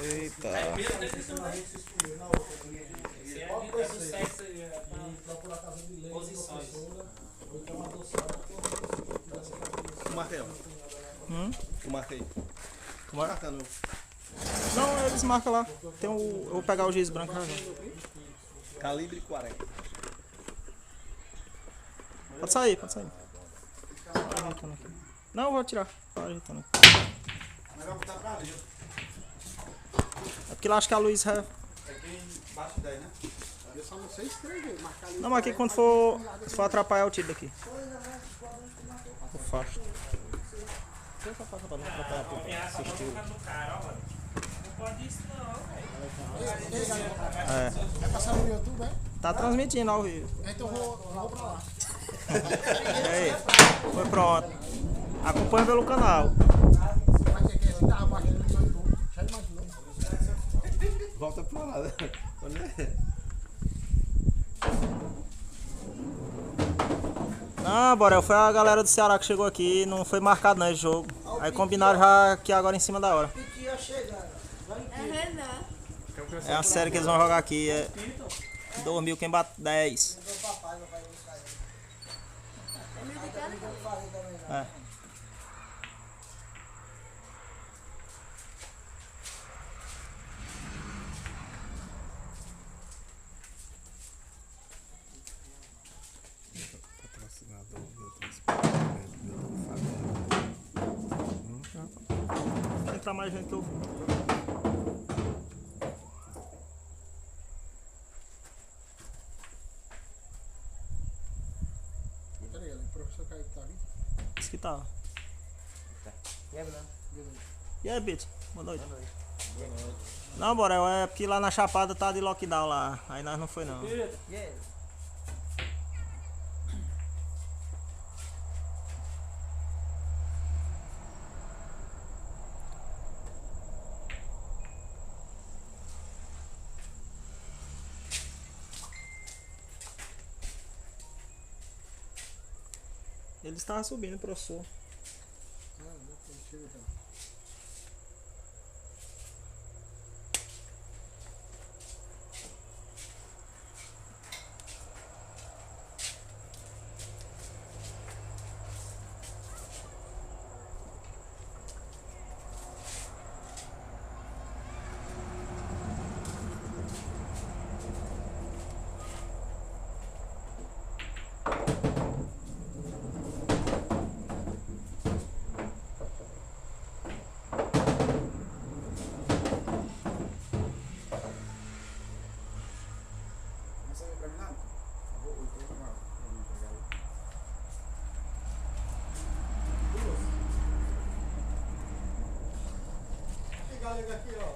Eita. Marquei, ó. Eu marquei. Marcando. Não, eles marcam lá. Tem o, eu vou pegar o giz branco já. Calibre 40. Pode sair, pode sair. Não, eu vou tirar. Tá ajeitando aqui. É porque lá acho que a luz é. É aqui embaixo 10, né? Eu só não sei escrever, marcar ali. Não, mas aqui quando for, se for atrapalhar eu tiro daqui. O facho. Deixa essa faixa pra não atrapalhar tudo. Assistiu. Vai passar no YouTube, é? Tá transmitindo ao vivo. Então eu vou pra lá. E aí? Foi pronto. Acompanha pelo canal. Vai ter que estar abaixo do YouTube. Já imaginou? Volta pro lado. Não, Borel, foi a galera do Ceará que chegou aqui, não foi marcado não esse jogo. Aí combinaram já aqui agora em cima da hora. É uma série que eles vão jogar aqui, é 2000 quem bate 10. É. Patrocinador, meu transporte, Vai entrar mais gente que eu vou. Peraí, o professor Caio tá ali? Isso que tá. E aí, Bito? Boa noite. Não, Borel, é porque lá na Chapada tá de lockdown lá. Aí nós não foi não. Eles estavam subindo, professor. Não, não chega já. Aqui, ó.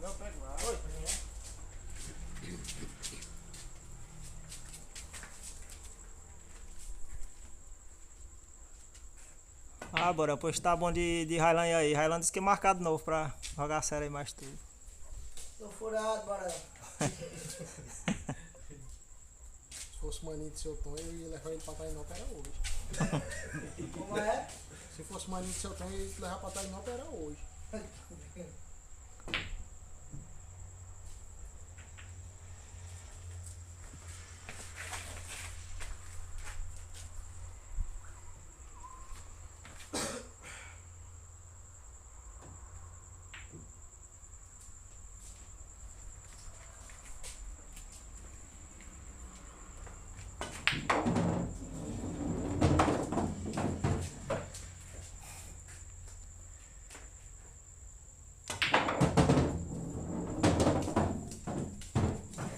Não, pega lá. Oi, Ah, Borel, pois tá bom de Highland aí. Highland disse que é marcado novo pra jogar a série aí mais tudo. Tô furado, Borel. Se fosse maninho de seu Tom, eu ia levar ele pra Tainópolis era hoje. Como é? Se fosse maninho de seu Tom, eu ia levar pra Tainópolis era hoje.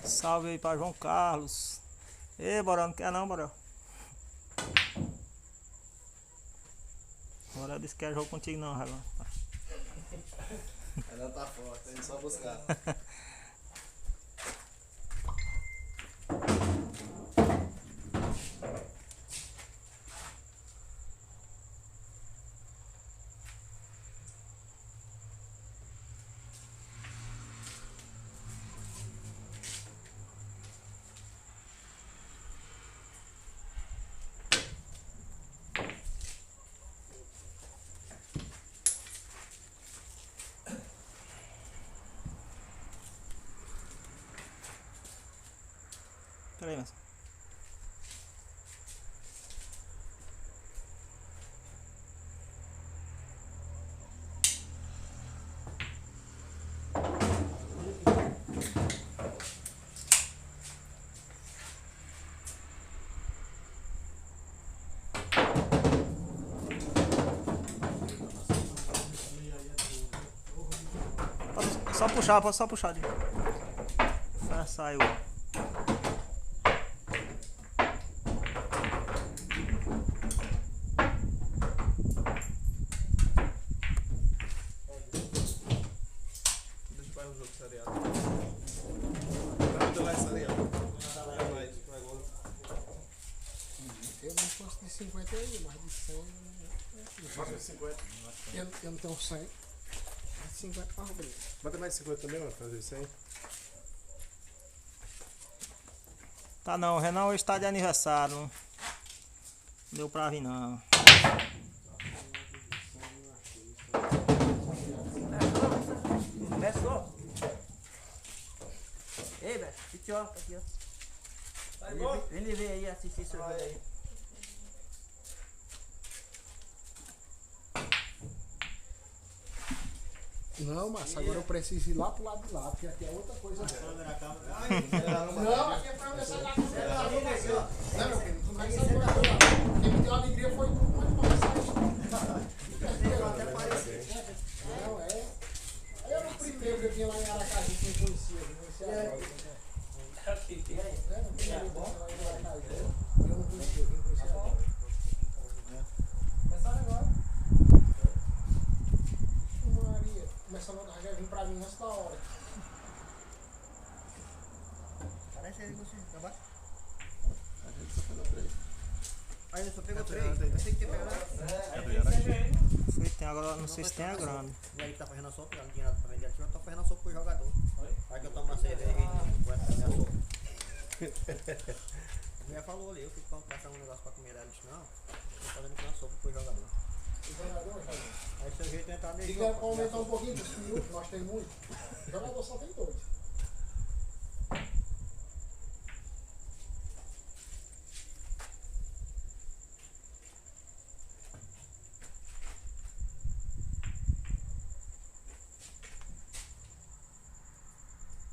Salve aí pra João Carlos. Ei, Borel, não quer não, Borel? Borel disse que quer jogo contigo não, Highland. Ela tá forte, a gente só buscar. aí, mas. Só puxar, pode só puxar. Já saiu. Deixa eu fazer um jogo seriado. Vai lá esse seriado. Vai mais, vai agora. Eu não fosse de 50 aí, mas de 100 eu Bota mais 50. eu não tenho 100. De 50 para Rodrigo. Bota mais 50 também, vai fazer 100. Tá não, o Renan hoje tá de aniversário. Não deu pra vir não. Começou. Ei, velho, aqui ó, aqui ó. Vem lhe ver aí, assistir seu jogo aí. Não, mas agora eu preciso ir lá pro lado de lá, porque aqui é outra coisa. Não, aqui é pra começar a dar câmera. Não, meu filho, não vai sair pra lá. Quem me deu alegria foi tu, mas não vai sair. Até parece. Não, é. Aí era o primeiro que eu tinha lá em Aracaju, que eu conhecia. Eu não conhecia agora. Não, primeiro bom lá em Aracaju. Eu não conhecia, quem conhecia agora. Começaram agora. Maria, começando a já vir pra mim antes da hora. Parece aí você, tá baixo? A gente só pegou 3. Aí ele só pegou 3. Eu sei que tem pegado. Foi, tem agora, não sei se tem a grande. E aí que tá fazendo a sopa, já não tinha nada pra vender aqui, eu tô fazendo a sopa pro jogador. Aí que eu tomo uma cerveja e vai fazer a sopa. A mulher falou ali, eu fui passar um negócio pra comer, ela disse, não, tô fazendo aqui uma sopa pro jogador. O jogador, jogador. Aí seu jeito é entrar Se nele. quiser aumentar um pouquinho dos minutos, nós temos muito. O jogador só tem 2.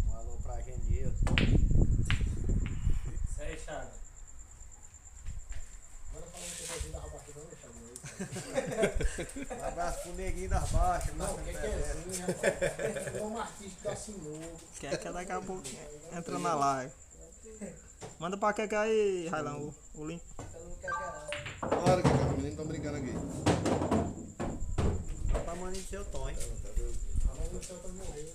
Um alô pra Genil. Isso aí, Thiago. Agora falando que eu vou vir da rabaca, não deixar de Um abraço pro neguinho das baixas. Não, o que é assim, rapaz? Eu sou um artista da Sinuca. Quer que daqui a pouco entra na live. Manda pra que aí, Railan, o link. Eu não quero não. Claro que os meninos estão brincando aqui. Pra maninho do seu Tom, hein? Mas o Santa morreu.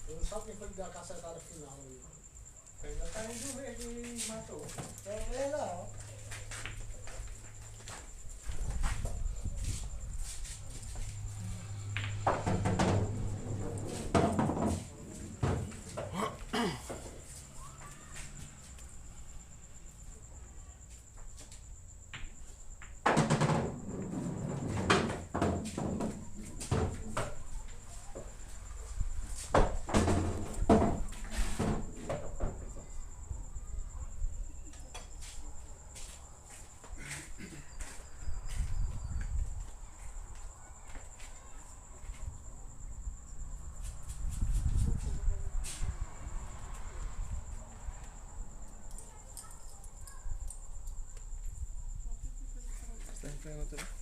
Eu não sabe quem foi que deu a cacetada final aí. Ainda tá indo ver que matou. É não.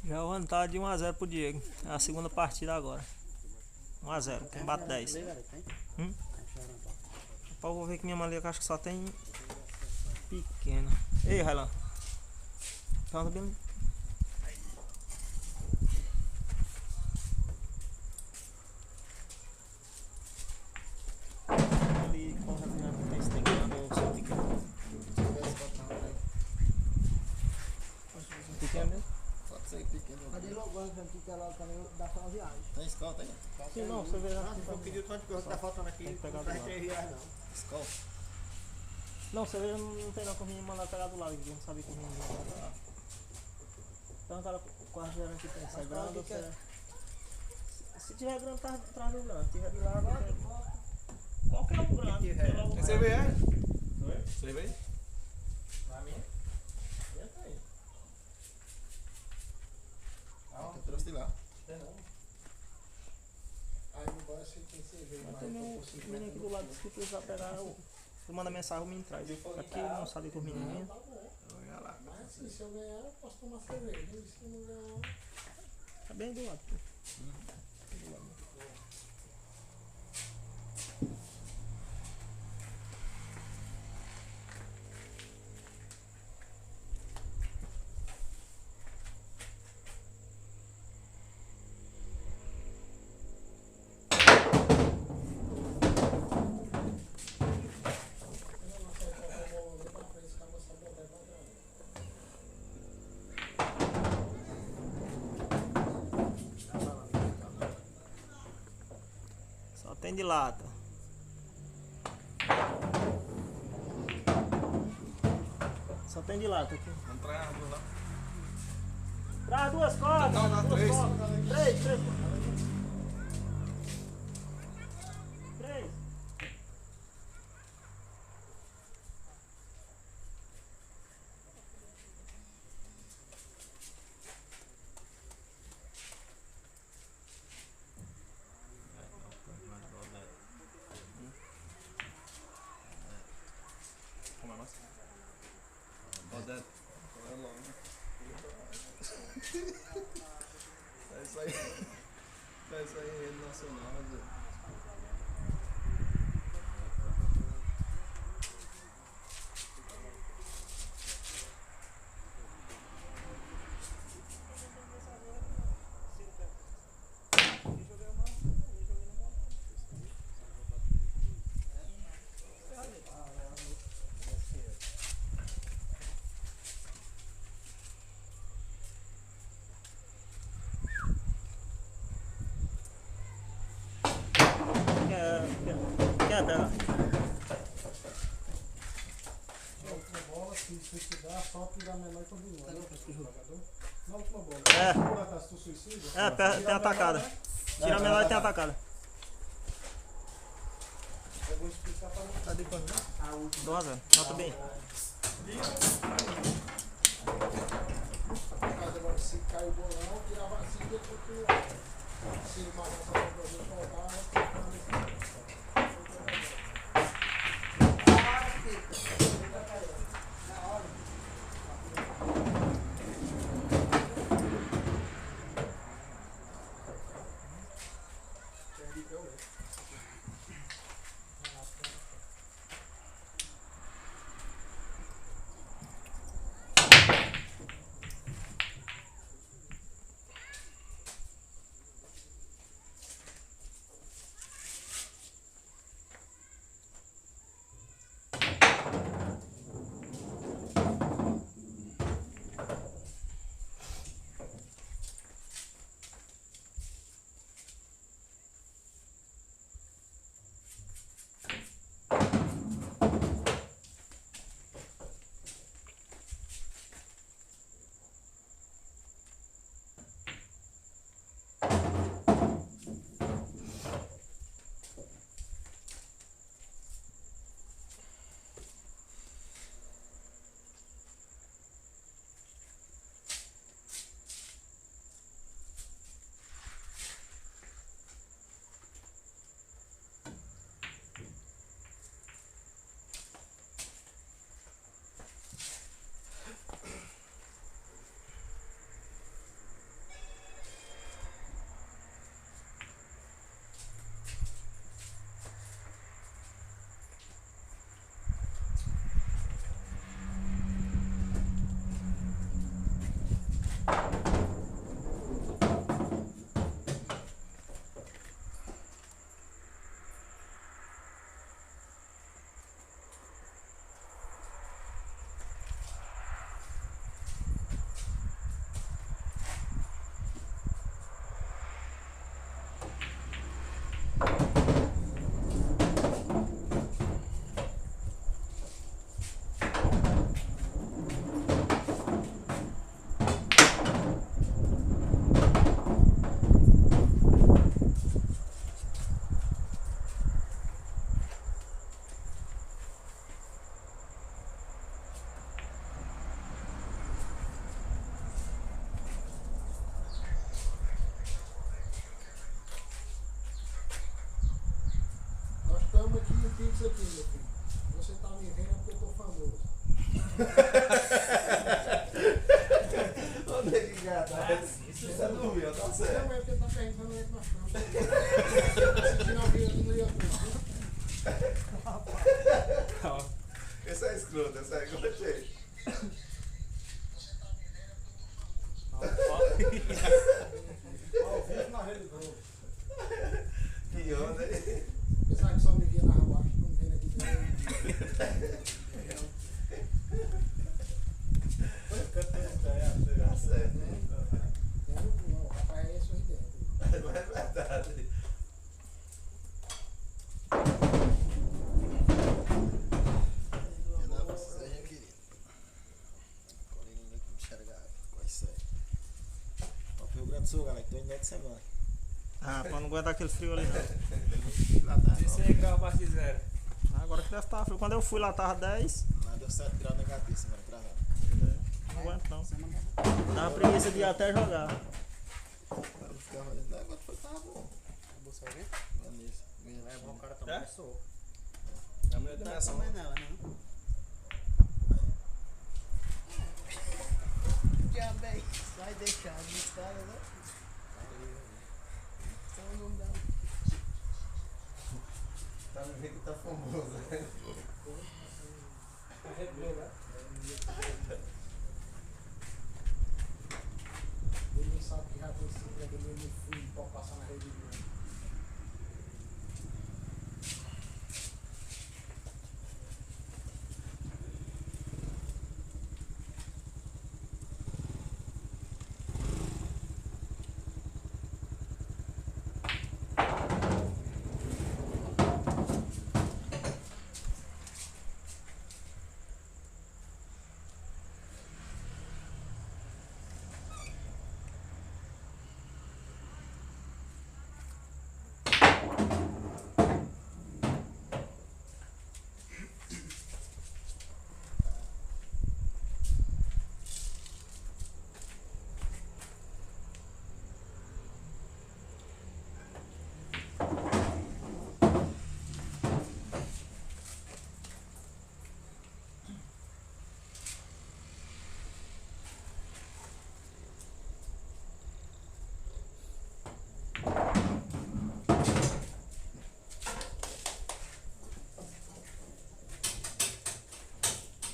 Já o ano tá de 1x0 pro Diego. É a segunda partida agora. 1x0. Quem bate 10. Pô, vou ver que minha malha acho que só tem pequena. Ei, Railan. Tá bem. Ali, com o Renan, tem esse teclado ou só pequeno? Pequeno mesmo? Pode ser pequeno. Cadê logo aqui que ela também dá só uma viagem? Tem escola, tem? Sim, não, você vê. Não, se eu pedir tanto que tá faltando aqui, Tem que pegar não do faz lado. 3 reais não. Escola. Não, você vê, não tem não que o menino mandar pegar do lado, que eu não sabia que o menino ia mandar. Então, cara, qual gerante que tem? Se é grande ou se é... Se tiver grande, tá atrás do grande. Se tiver de lado, qualquer um grande. tiver. Logo Tem cerveja aí? Cerveja aí? sei lá. Aí no banho você tem cerveja. Mas tem um menino aqui do lado que precisar pegar. Eu mando mensagem, o menino traz. Aqui eu não sabia com os menininhos. Tá bom. Olha lá. Mas assim, se eu ganhar, eu posso tomar cerveja. E se eu não ganhar, Tá bem do lado. Do lado. eu não sei qual é o bolo ali pra frente, se acaba só botar pra trás. Só tem de lata. Só tem de lata aqui. Vamos trazer a duas lá. Traz duas cordas. Não, não, duas três. cordas. Três. Três. Como é nossa? Odete. É logo. É isso aí. É isso aí em rede nacional, Zé. Quer pegar? Na última bola, se suicidar, só tirar menor e continua. Jogador. Na última bola. É. Por acaso tu suicida? Tem atacada. Tira a menor e tem atacada. Eu vou explicar pra você. Tá de quanto? 2-0. Nota bem. Mas agora, se cai o bolão, tirava assim e depois continuar. Se o Marcos só pra gente voltar, nós temos isso aqui, meu filho. Você tá me vendo é porque eu tô famoso. Onde é que gata? Você dormiu, tá certo. Não, é porque tá perguntando aí pra frente. Assistindo ao vivo no YouTube. Esse é escroto, esse é gostei. Ao vivo na Rede Globo. Que onda, hein? Apesar que só me via na rua, não me vendo aqui dentro. Tá certo. Não, o rapaz é sorridente. É verdade. Eu não seja querido. Colina ainda com enxergado. Quase sério. Ó, pro Rio Grande do Sul, galera, tô indo de semana. Ah, pra não aguentar aquele frio ali não. Lá tá. 16 graus abaixo de zero. Agora que deve estar frio. Quando eu fui lá tava 10. Lá deu 7 graus negativos semana atrasada. Não aguento não. Dava preguiça de ir até jogar. Aí eu ficava olhando, agora foi, tava bom. Você vai ver? É nisso. É bom, o cara também É? sou. A mulher também é só Também nela, né? Já bem, vai deixar de estar, né? Então não dá. Tá me vendo que tá famoso, né? A Red Bull, né? Ele sabe que já tem esse emprego no fundo pra passar na Rede Globo.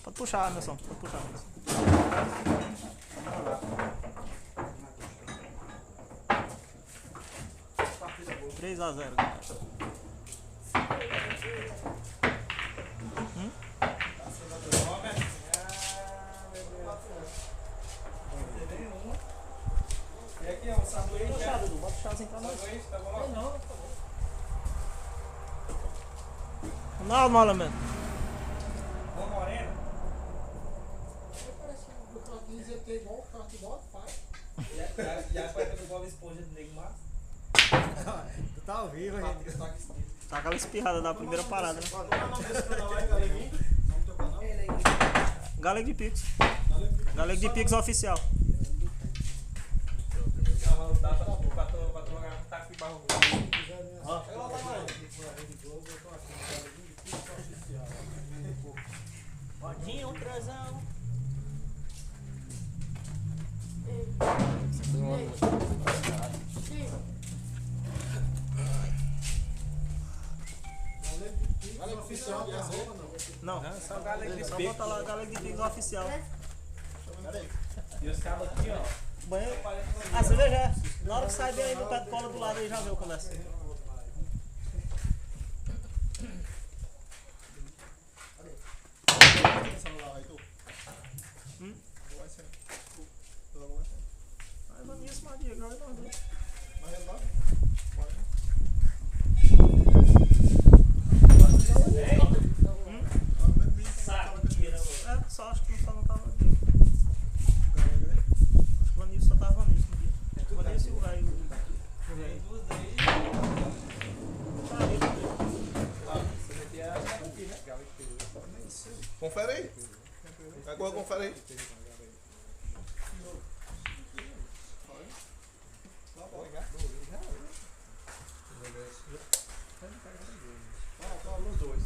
Pode puxar, Anderson. Pode puxar, Anderson. 3-0. E aqui, ó, o sanduíche. Bota o chá, Dudu. Bota o chazinho pra nós. Sanduíche, tá bom? Não. Não, malamento. Bom moreno. Parece que o cartinho ZT igual o carro igual o pai. E a cueca do Bob Esponja do Nego Massa. Tu tá ao vivo, gente. Tá aquela espirrada da primeira parada, né? Qual é o nome desse canal aí, Galeguinho? Nome do teu canal? Galeg de Pix. Galeg de Pix oficial. Não, dá pra tu jogar um taco de barro. Rodinha, um trezão. Galera oficial, de azul, não. Não, Só o galego de só pico. bota lá Galeg de Pix oficial. E os cabos aqui, ó. Banheiro. Ah, você vê já. Na hora que sai bem aí no pé de cola do lado aí já vê o começo. Aí vai nisso, Maria, joga nós dois. É, só acho que só não tava aqui. Acho que o Vanilson só tava nisso no dia. O Vanilson e o velho. O velho. Tá ali, tá ali. Confere aí. Agora confere aí. Nos dois.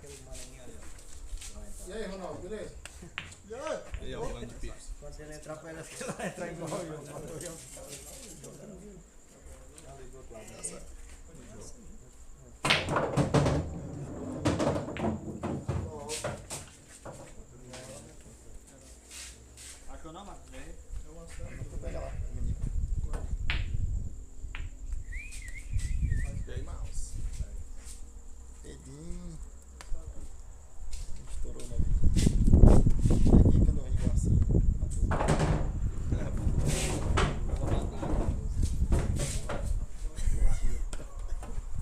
aquele maninho ali, ó. Vai E entrar. aí, Ronaldo, beleza? E aí, o grande Pips. Quando ele entrar, pega assim, vai entrar igual eu. Matou eu. Ali do outro lado. Tá certo. Achou não, Marcos? Pega lá, menino. E aí, mouse? Edinho. Estourou no ouvido. Edinho que andou igual assim.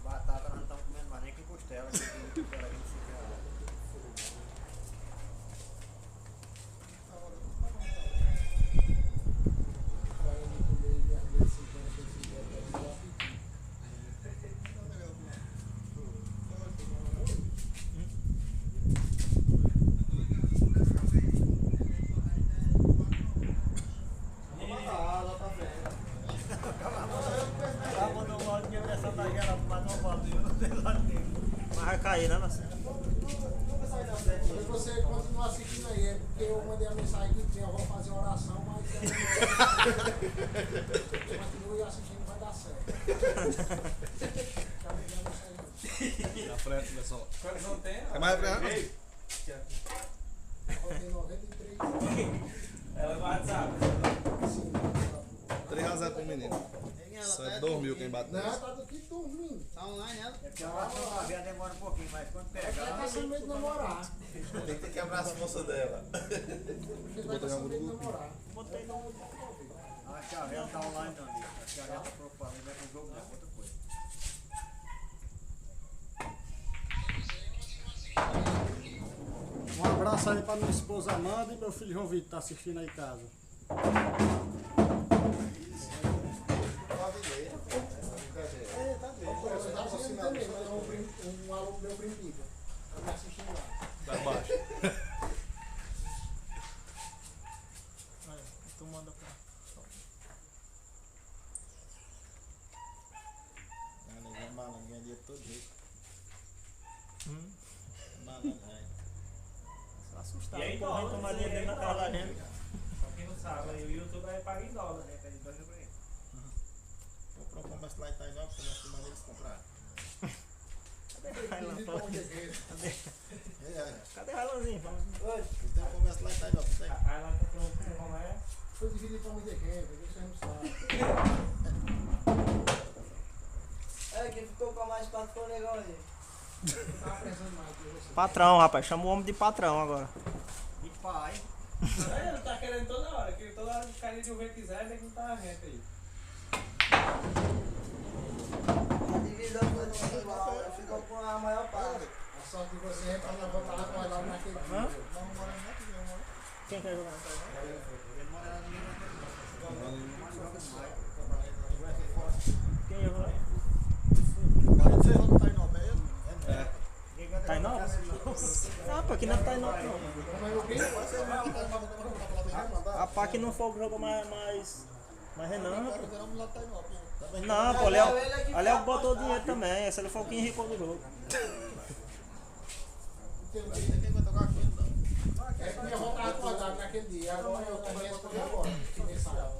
Batata nós não estamos comendo mais nem que costela. Que costela aqui não fica. Mas vai cair, né, Marcelo? Se você continuar assistindo aí, é porque eu mandei a mensagem que eu vou fazer oração, mas continue assistindo, vai dar certo. Já me deu a mensagem. Na frente, pessoal. Quantos não tem? Quer mais pra ela? Ei, Botei 93. ela no WhatsApp. 3x0 pro menino. Só é 2 mil quem bate Não, nessa. tá do que dormindo. Tá online ela? É porque a próxima vez demora um pouquinho, mas quando Ela tá pegar. sem medo de namorar. Tem que quebrar as forças dela. Porque vai tá sem medo de namorar. Botei no. A Chavela tá online não, bicho. A Chavela tá preocupada, vai com o jogo não, outra coisa. Um abraço aí pra minha esposa Amanda e meu filho João Vitor, tá assistindo aí em casa. Você tá assistindo também, mas um aluno meu brinquedo. Tá me assistindo lá. Tá baixo. Aí, tu manda pra. Malandro, ganha dinheiro todo jeito. Malandro, assustado. E aí, Porra, dólar, tomar dinheiro dentro da casa da gente. Pra quem não sabe, aí o YouTube é pago em dólar, né? Pede dólar pra ele. Vou pra um comércio lá em Tainópolis, pra nós mandar eles comprar. Aí lá pra- Cadê Ralanzinho? Tem um comércio lá em Tainópolis, tem? Aí lá comprou um comércio. Foi dividir pra muita gente, você não sabe. É, quem ficou com a mais parte foi o negão ali. Eu tava pensando mais que você. Patrão, rapaz. Chama o homem de patrão agora. De pai. Ele tá querendo toda hora, que toda hora que o carinha de ouvir quiser, ele não tá reta aí. A divisão foi tudo igual, né? Ficou com a maior parte. A sorte de você é pra não botar lá com ela naquele dia. Quem quer jogar? Quem joga? Tainópolis? Não, pô, aqui não é Tainópolis não. Como é o quê? Rapaz, aqui não foi o jogo mais Renan, pô. Também Não, pô, ali é o que botou o dinheiro também. Esse ali foi o que enricou do jogo. tem quem vai tocar aqui, então. É que minha avó tava acordada naquele dia, agora eu também responder agora. Que mensagem.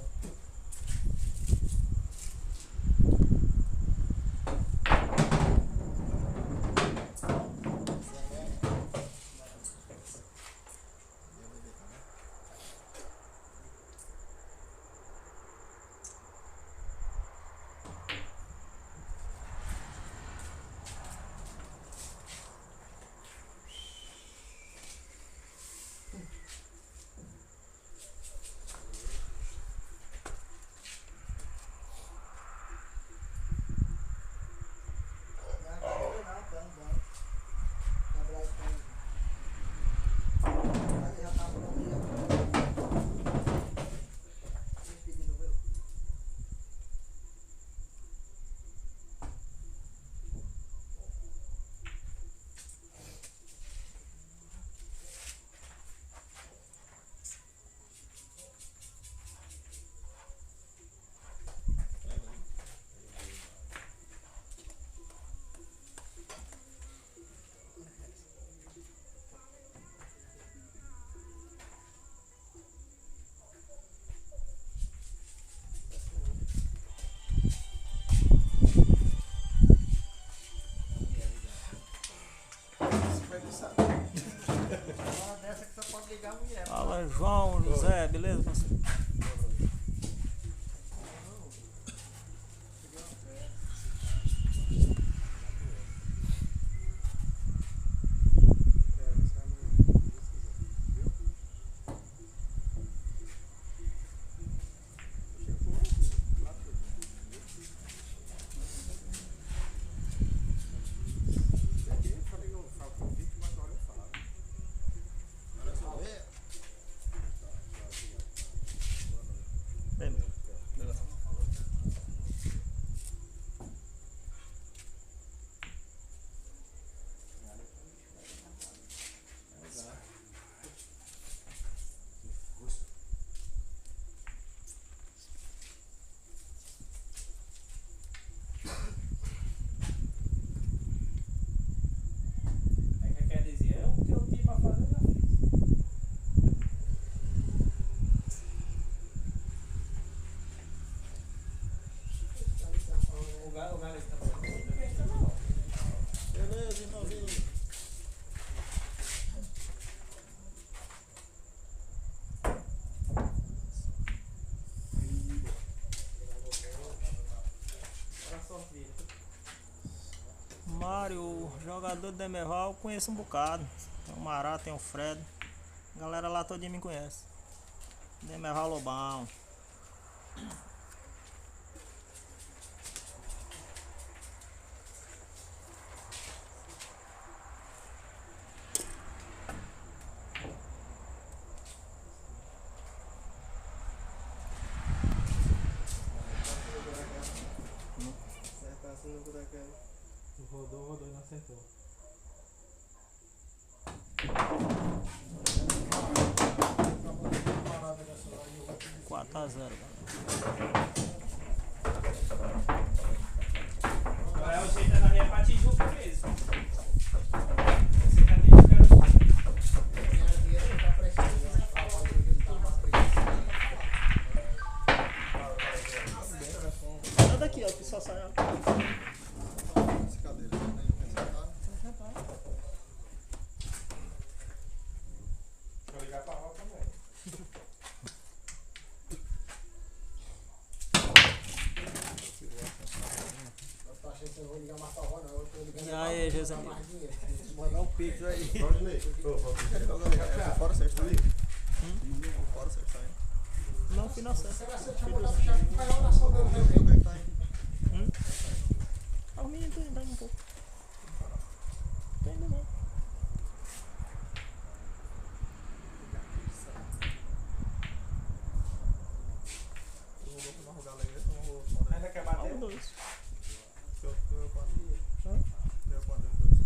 Fala, João, José, beleza? Você? Bem, Aí que quer dizer, é o que eu tinha pra fazer, eu já fiz. O galho tá bom. Beleza, irmãozinho. Era sorte dele. Mário, jogador do Demerval, conheço um bocado. Tem o Mará, tem o Fred. A galera lá todinha me conhece. Demerval Lobão. Acertar assim no buraco. Rodou e não acertou. Parada dessa lá e eu vou te dizer. 4-0, galera. Agora é o jeito da rua pra Tijuca mesmo. Você tá Tijuca era o Ganhar dinheiro não tá prestando, né? A falta de ele tá mais prestando. Olha daqui, ó, que só sai. Essa cadeira não tem sentar. Vou ligar pra Ró também. Eu tô achando que eu não vou ligar mais pra avó, não. Eu tô ligando E pra aí, avó, José? pra mais dinheiro. Mandar um pix aí. Valdinei. Fora certo, tá ali? Fora certo, tá aí. Não, fui na certa. Será que você chamou da ficha? Vai lá na ação dele também. Como é que tá aí? Ah, o menino tá indo um pouco. Tô indo não. Tu rolou com uma galera, tu rolou fora. Ainda quer Ah, bater? os dois. Deu 4. Hã? Deu 4, deu 2.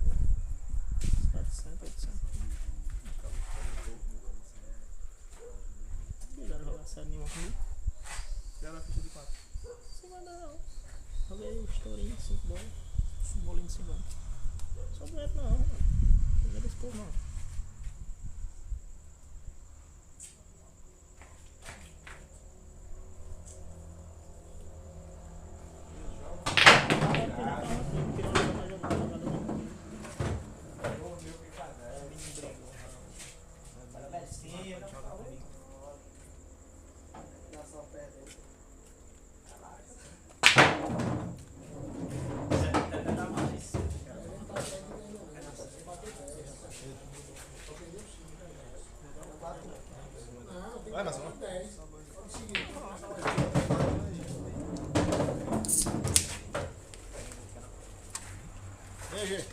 700, 800. Quiseram jogar sério nenhuma comigo? Era a ficha de 4. Sem mandar não. Joguei o estourinho, 5 bolas. Um bolinho de 50. Só dueto não, mano. Primeiro esse povo não. Vai, Marcelo. 10. E aí, Gê?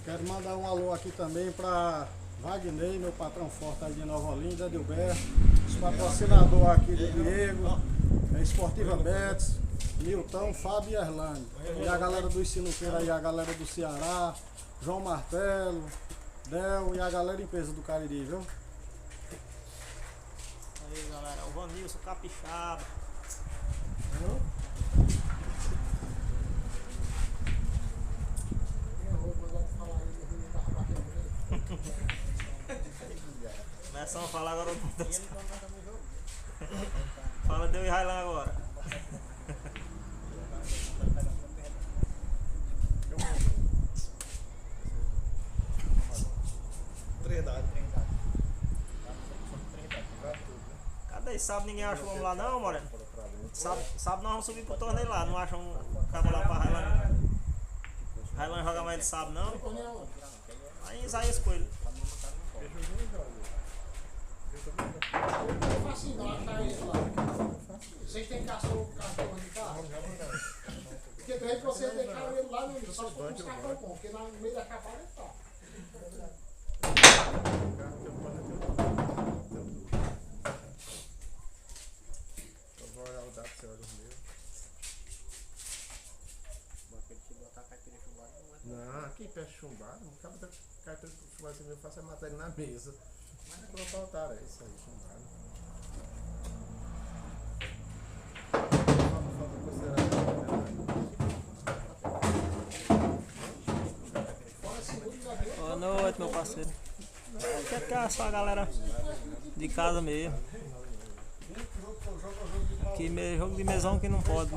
Quero mandar um alô aqui também para Wagner, meu patrão forte aí de Nova Olinda, Adilberto, os patrocinadores aqui do Diego, Esportiva Betis, Nilton, Fábio e Erlânio. E a galera do Sinuqueira aí, a galera do Ceará, João Martelo, Del e a galera em peso do Cariri, viu? Aí galera, o Vanilson Capixaba. Começamos a falar agora. Fala, deu e Railan agora. aí, sábado ninguém acha o homem lá não, Moreno? Sábado nós vamos subir pro torneio lá, não acham um cabo lá pra Highland. Highland joga mais de sábado não? Aí Isaías Coelho. É facinho, não achar ele lá. Vocês têm cachorro de carro? Porque de repente vocês deixaram ele lá, meu, só se for uns cartão bom, porque no meio da cavalo ele tá. Eu vou olhar o dado pra você olhar os meus. Não, quem pede chumbado, não cabe da carteira de chumbado assim, eu faço a matéria na mesa. Mas quando faltar, é isso aí, chumbado. Falta considerar. Boa noite, meu parceiro. Que é só a galera de casa mesmo. Que jogo de mesão que não pode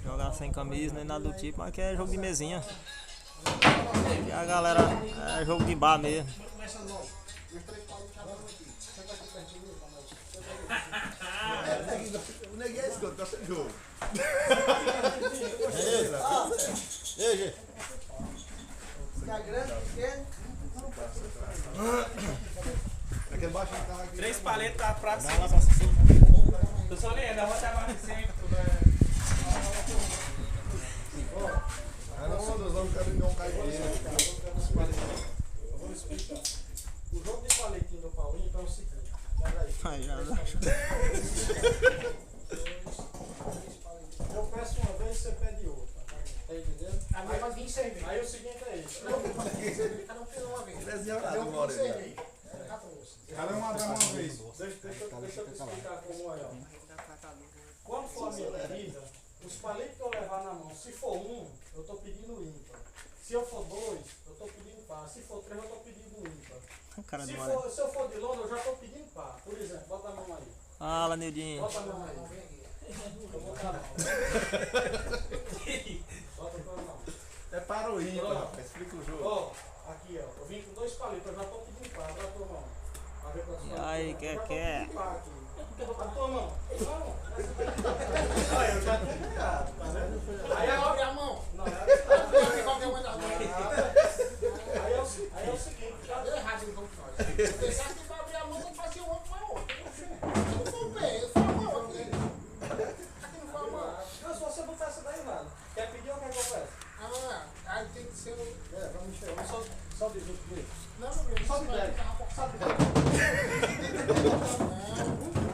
jogar sem camisa nem nada do tipo, mas que é jogo de mesinha. Que a galera é jogo de bar mesmo. O neguinho é esse que eu gosto de jogo. Ei, gente. Fica grande, pequeno. Aquele baixinho tava aqui. 3 paletas tá pra cima. Tô só lendo, eu vou até mais sempre. Ah, não, nós vamos querer dar um caipira. Eu vou explicar. O jogo de paletinho do Paulinho é o seguinte. Pega aí. Ai, já Eu peço uma vez, você pede outra. Tá entendendo? Aí vai vir cerveja. Aí o seguinte é isso. Cada um pediu uma vez. Desenhado, Eu Moreno. cerveja. Cada uma dá uma vez. Deixa eu te explicar como é. Ó. Quando for a minha bebida, os palitos que eu levar na mão, se for um, eu tô pedindo ímpar. Se eu for dois, eu tô pedindo par. Se for três, eu tô pedindo ímpar. Cara Se do Moreno. eu for de lona, eu já tô pedindo par. Por exemplo, bota a mão aí. Fala, Nildinho. Bota a mão aí. Eu vou botar a mão. Bota a mão. É para o ímpar, rapaz. Explica o jogo. Ó, aqui ó. Eu vim com 2 palitos, eu já tô pedindo par. Bota a tua mão. Pra ver quantos E palitos aí, eu tô que pedindo é? par aqui. A tua mão. Olha, eu já tô ligado, tá vendo? Aí abre a mão. Não, é qualquer uma das mãos. Aí é o seguinte, já deu errado no jogo de nós. Eu pensava que pra abrir a mão tem que fazer o outro para o outro. Não foi o pé, foi a mão aqui. Aqui não foi a mão. Não, se você botar essa daí, mano. Quer pedir ou quer que eu peça? Ah, aí tem que ser o. Vamos enxergar. Só de junto comigo. Não, meu Deus. Só de 10. Só de 10.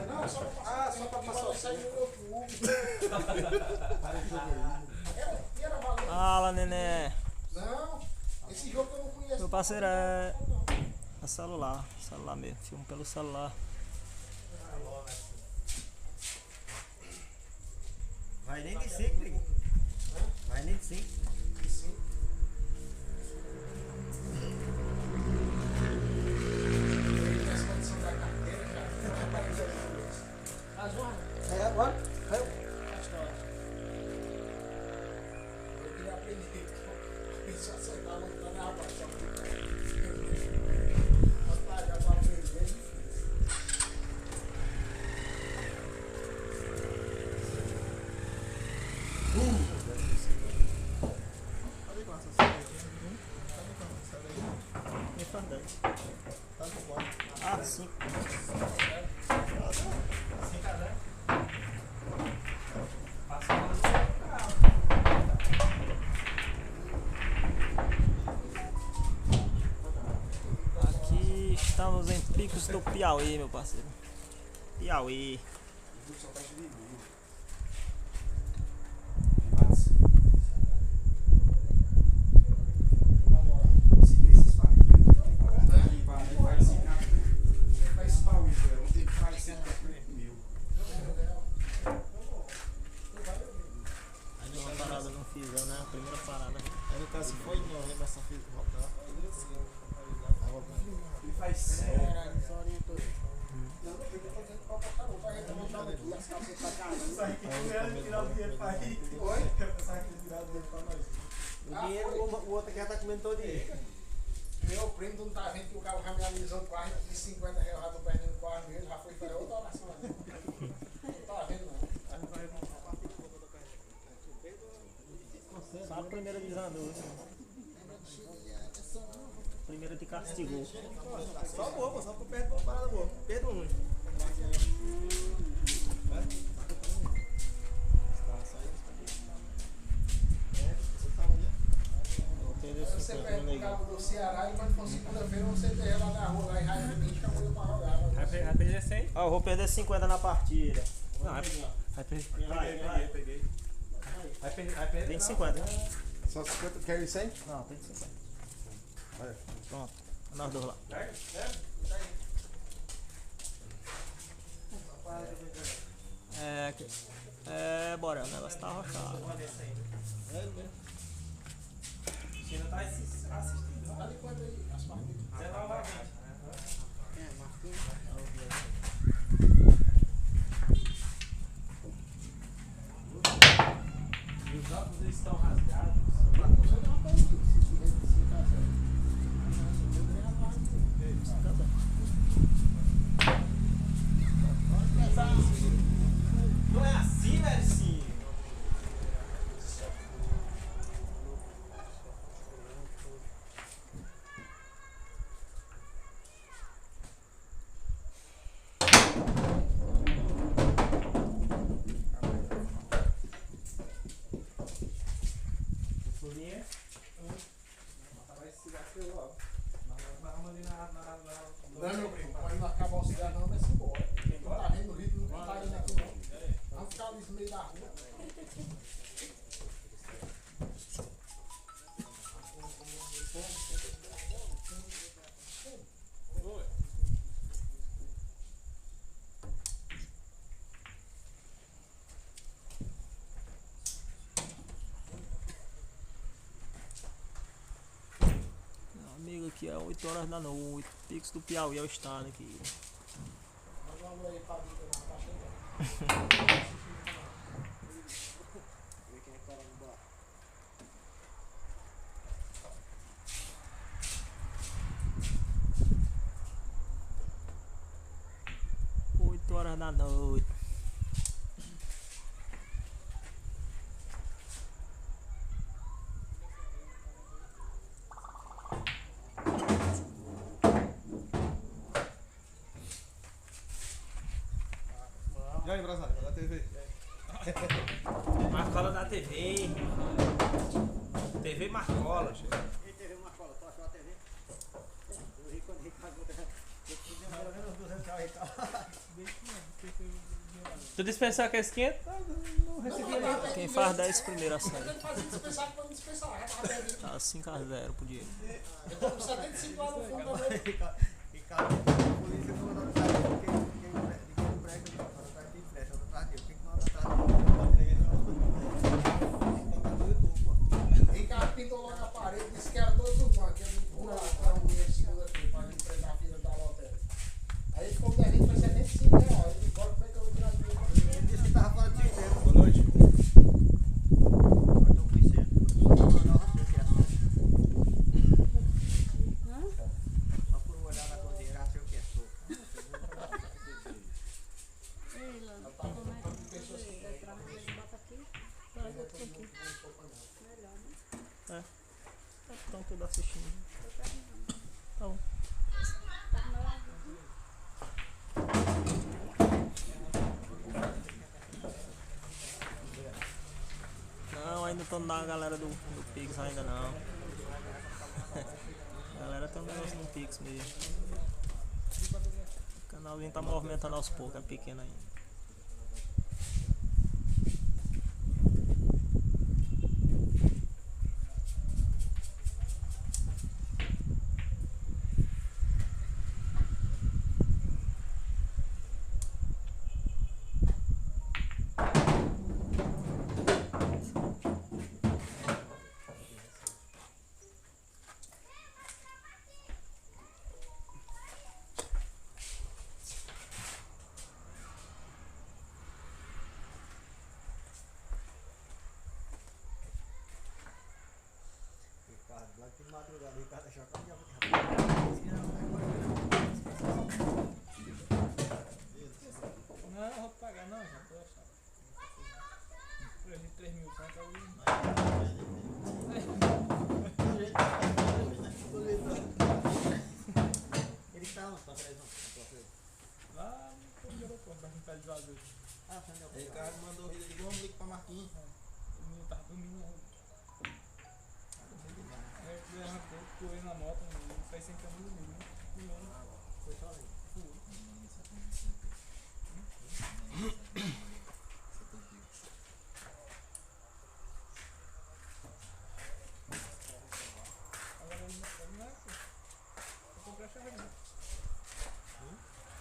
Não, só pra passar o sangue no meu cu. Fala, neném. Não, esse jogo eu não conheço. Meu parceiro é celular. Celular mesmo. Filme pelo celular. Vai nem de 5, Liguinho. Vai nem de 5. É agora? Eu queria aprender. Isso acertar muito na minha voz. Mas para já pra aprender é difícil. Me faz 10. Tá de fora. Ah, 5. Aqui estamos em Picos do Piauí, meu parceiro. Piauí. Ainda uma parada não fiz, né? A primeira parada. Aí no caso foi em novembro essa fiz voltar. Ele faz O dinheiro, o outro aqui já tá comendo todo dia. Meu primo não tá vendo que o cara já me alisou quase de R$50 do Pernambuco quase mesmo, já foi para outra oração ali. primeira desandou. Primeira te castigou. Só boa, pô, só por perto de uma parada boa. Perdo muito. Vou perder Você 50 no pega o neguinho. carro do Ceará e quando for segunda-feira você tem lá na rua, lá em Raio de Bicho, acabou pra jogar. Vai perder 100? Ah, eu vou perder 50 na partida. Não, vai perder. Vai. Peguei. Vai perder. Tem 50, né? Só 50, quer ir 100? Não, tem 50. Vai. Pronto. Nós dois lá. Bora, o negócio tá arrochado. China tá assistindo. Dá de quanto aí? As partidas. 19 a 20. E os óculos estão rasgados. Não é assim, velho, sim. Florinha. Vai se gastar logo. Vamos ali Não, meu primo, pode não acabar o cigarro não, mas se embora. Não tá vendo o ritmo, não tá indo aqui não. Vamos ficar ali no meio da rua. Meu amigo, aqui é 8 horas da noite. Pix do Piauí é o estado aqui. Manda um alô aí pra vida, não tá chegando. Ver quem é que tá lá no bar. 8 horas da noite. E aí, empresário, da TV? Marcola da TV. TV Marcola. Ei, TV Marcola, tu achou a TV? Eu ri quando Ricardo botou. Eu pedi pelo menos 200 reais Ricardo. Tu dispensar aqueles 500? Não recebi nada. Quem faz 10 primeiro a Eu sair. tenho que fazer dispensar quando dispensar, já tava perdendo. Tá 5-0 pro Diego. Eu tô com 75 lá no fundo também. Ricardo, a polícia mandou atrás de quem presta, não. Quando o cara tem flecha, eu tô atrás dele. Tem que mandar atrás dele. Ricardo pintou logo a parede, disse que era todos os bancos, ia me empurrar para o dinheiro segunda-feira para enfrentar a fila da lotérica. Aí ele ficou devendo para 75 reais. Ele disse, bora, como é que eu vou tirar dinheiro? Ele disse que tava fora de sistema. Boa noite. Eu tô com 100. Só por olhar na cozinha, já sei o que é sopa. Estão tudo assistindo. Tá bom. Não, ainda estão na galera do Pix ainda não. A galera tem um negócio no Pix mesmo. O canalzinho tá movimentando aos poucos, é pequeno ainda. Ricardo, lá de madrugada, Ricardo achou que eu Não, eu vou pagar não, já tô achando. 3 mil conto ali. de Juazeiro. Ah, Fernando é o Aí o cara. cara mandou ele, ligou, vamos ligar pra Marquinhos. O menino tava dormindo na rua. Aí eu fui arrancou, pulei na moto, não sai sem camisa nenhuma. Pulando. Foi sozinho. Agora ele não é assim. Eu comprei a chave não.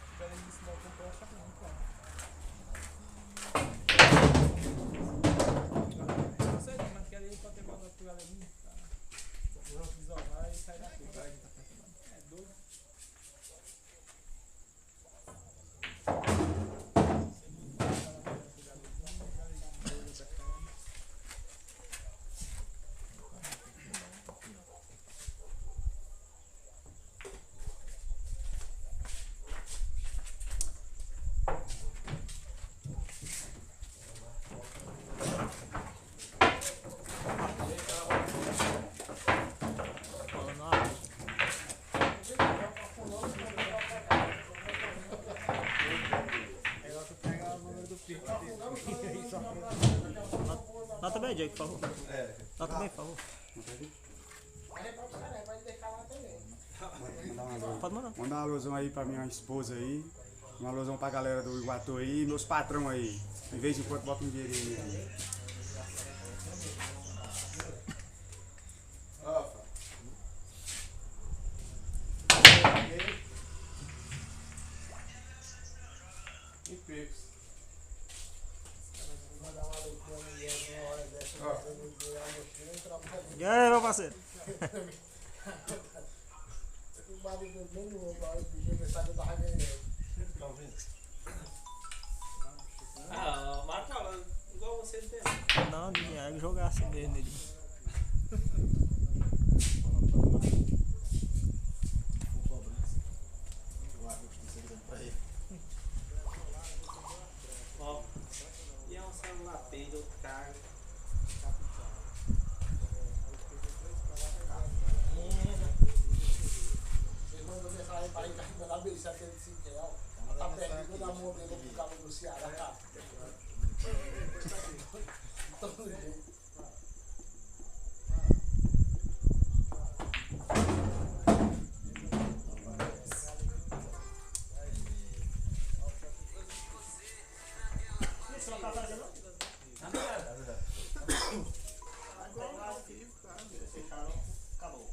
O cara me ensinou a comprar a chave não, cara. Não sei não, mas quero ir pra ter mandado pro galerinha. Pra isolar e sair da rua. É doido. Falando alto. Agora tu pega o número do pico. Nota bem, Jake, por favor. É. Nota bem, por favor. Pode mandar. Mandar uma alusão aí pra minha esposa aí. Uma alusão pra galera do Iguatu aí, meus patrão aí. De vez em quando bota um dinheirinho aí. Rafa. E Pix. E aí, meu parceiro? Estão vendo? Ah, marca lá, igual você tem. Não, é jogar assim mesmo nele. Ó, e é um celular peido, outro carro. Ele mandou mensagem pra ele, mandar beijo, R$75. Tá perdendo na mão dele pro cabo do Ceará, cara. Todo jeito. Você não tá fazendo, não? Acabou.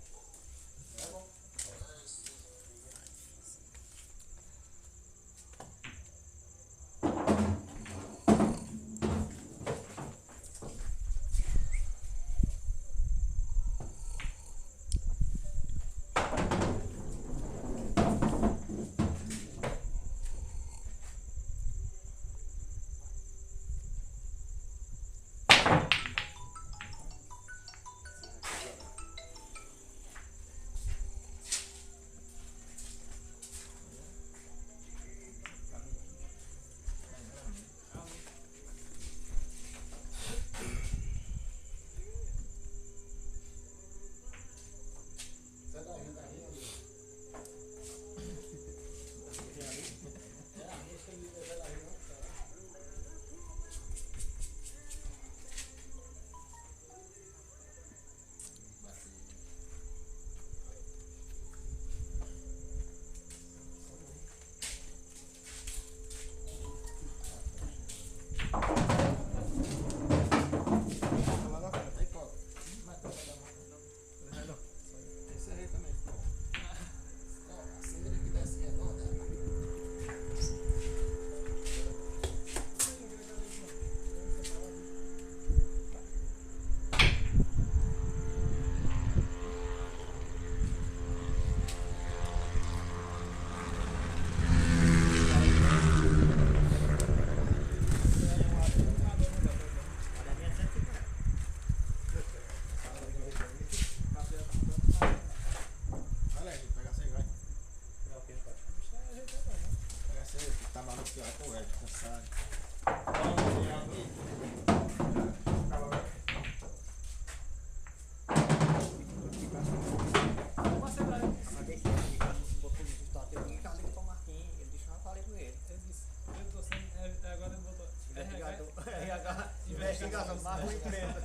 Investigação, mais uma empresa.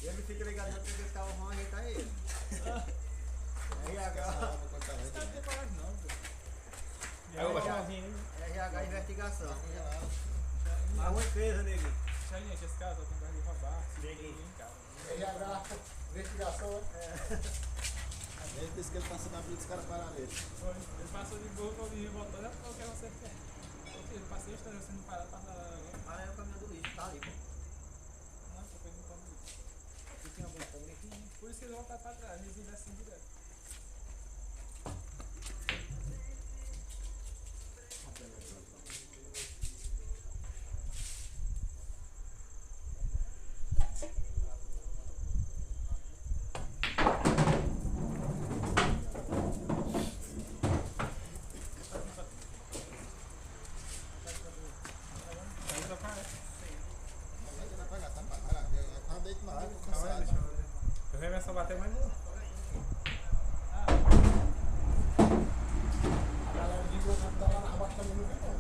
Ele fica ligado porque eles estavam vão ajeitar ele. RH. Não tem coragem não, pô. RH investigação. Mais uma empresa, nego. Já, gente, esse cara tá tentando roubar. Cheguei em casa. RH, investigação. Ele disse que ele passou na frente dos caras pararam ele. Foi. Ele passou de boa, eu me voltando, o que você quer? Eu passei a história sendo parado, passar. Mas é o caminhão do lixo, tá ali, pô. Não, tô pegando como isso. Tu tinha algum problema aqui? Por isso que eles voltaram pra trás, eles iam descendo direto. Eu venho só bater, mas não. A galera de grupo tá lá na abaixo também não vem não.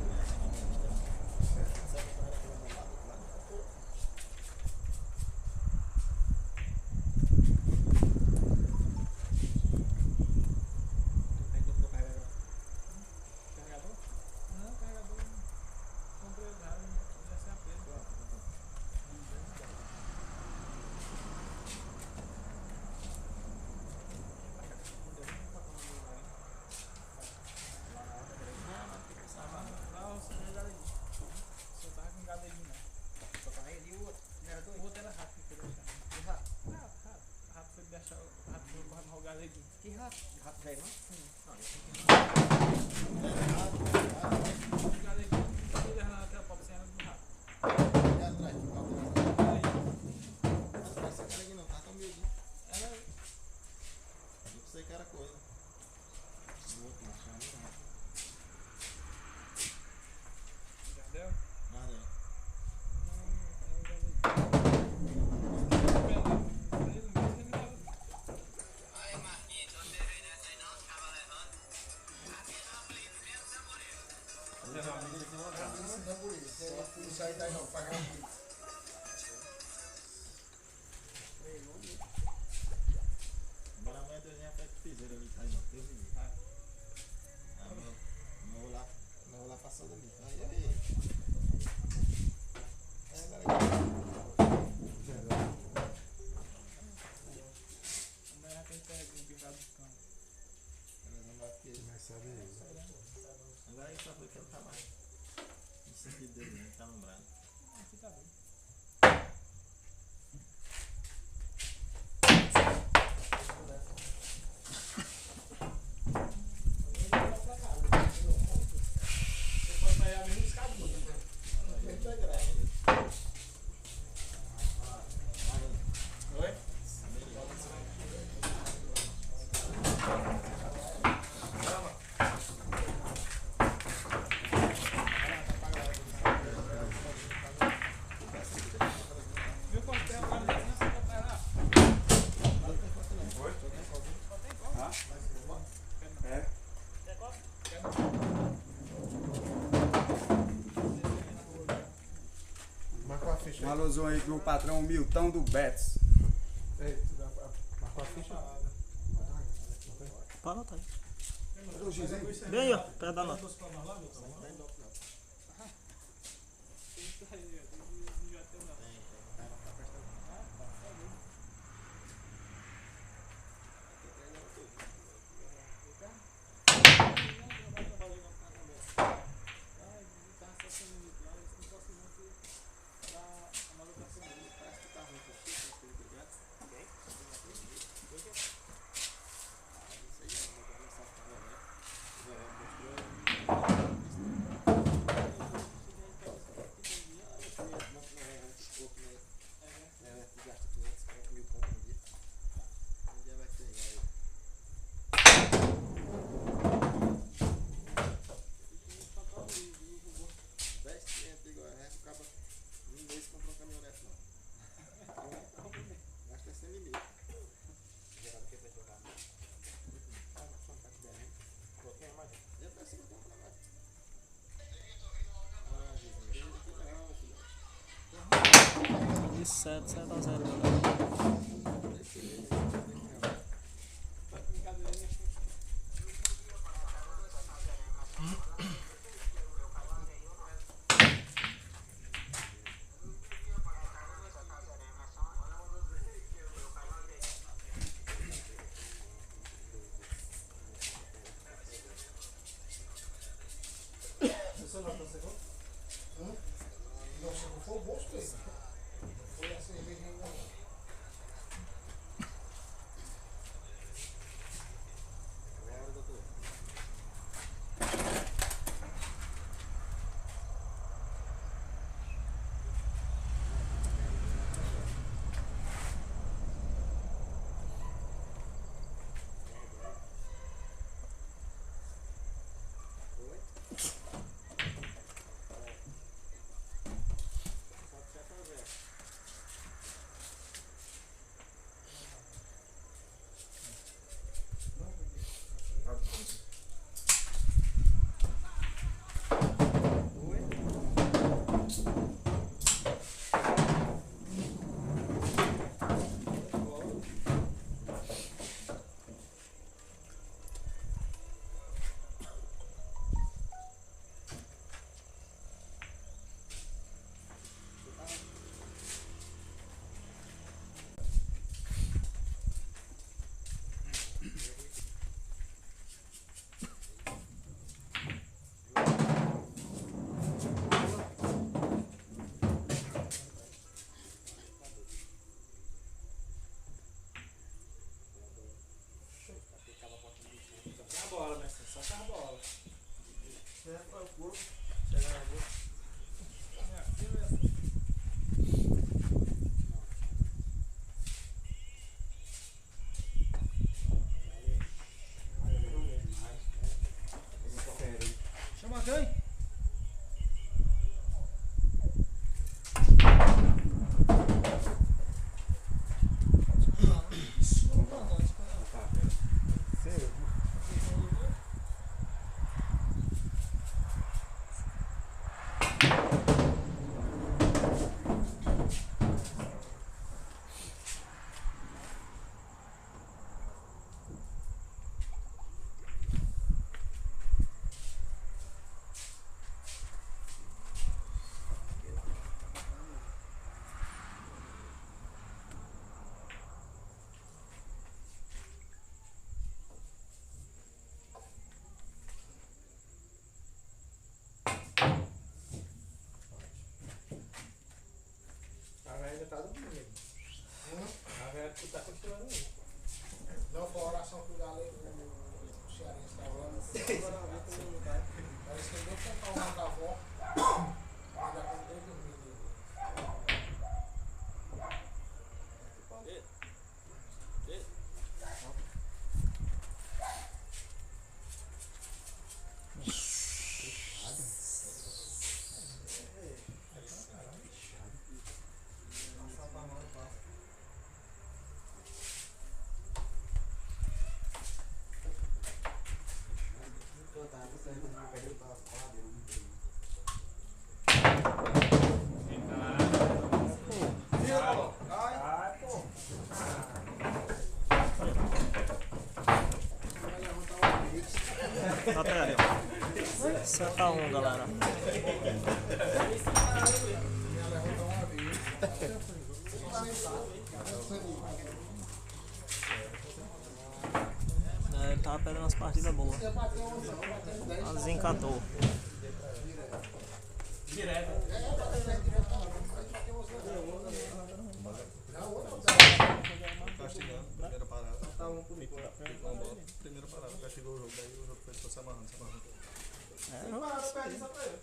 Carregador? Não, carregador. Comprei usado, já sei a preço. Lá eu só galedinho. Só tava com galedinho, né? Só tá aí e o outro. Não era O dois? outro era rápido que eu deixava. Que rato? Rato. Rato foi deixar o rato foi correndo o galedinho. Que rato? Rato velho, não? O galedinho, ele era naquela pop cena do rato. E atrás, que falta mais. Atrás, esse cara aqui não tá tão miudinho. Era. Eu sei que era coisa. O outro machado não. Já deu? Nada aí. Isso aí tá aí não, pagar um pix. Agora amanhã eu já pego piseira ali, tá aí não. Deus me livre. Não vou lá passando ali. Aí. Amanhã tem que ter um pintado de cama. Agora aí só foi que ele tá mais. No sentido dele, né? Tá no braço. Aqui tá bem. Viu quanto tem uma casinha só pra lá? É. Marcou a ficha Um aí. alusão aí pro meu patrão Milton do Betis. Ei, marcou a ficha? Pode anotar aí. Cadê o giz aí? Bem aí, ó, perto da nota. Não, 7-0, galera. Não, se não for o bolso dele. Foi a cerveja ainda não. A bola, mestre, só a bola. Chama quem? A velha ainda tá dormindo. A velha tá continuando aí. Não foi a oração que o galego, o cearense estava falando. Parece que ele deu contar o nome da avó. Ainda quando ele dormiu. Nota aí, ó. 7-1, galera. É, ele tava pegando umas partidas boas. Mas encantou. Castigando, primeira parada. Tá um comigo. Primeira parada, castigou o jogo, daí o jogo foi só se amarrando. Perde só pra eu.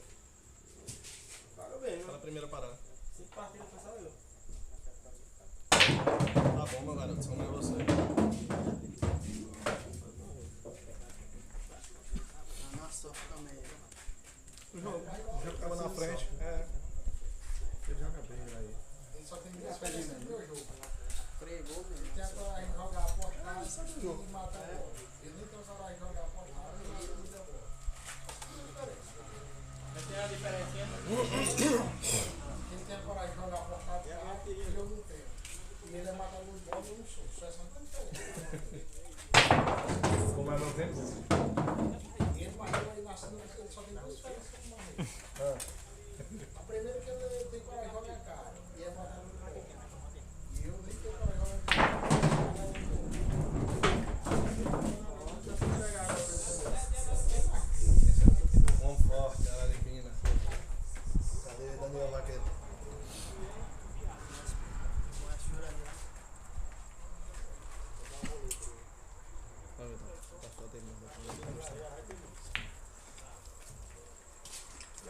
Paga bem, Fala a primeira parada. 5 partidas foi só eu. Tá bom, meu garoto, só mais você. O jogo ficava na frente. É. Ele joga bem aí. Ele só tem duas peças no meu jogo. Ele tem a coragem de jogar a portada e matar a bola. Ele nem tem a coragem de jogar a portada e matar a bola. Mas tem a diferencinha. Ele tem a coragem de jogar a portada e E ele é matado no bode e no sul. Só essa não tem. Como é não tem? Ele morreu aí nascendo, ele só tem 2 férias que ele morreu. A primeira que ele tem coragem de jogar a cara. E é matado no bode. E eu nem tenho coragem de jogar a cara. Homem forte, Araripina. Cadê Daniel Maquete?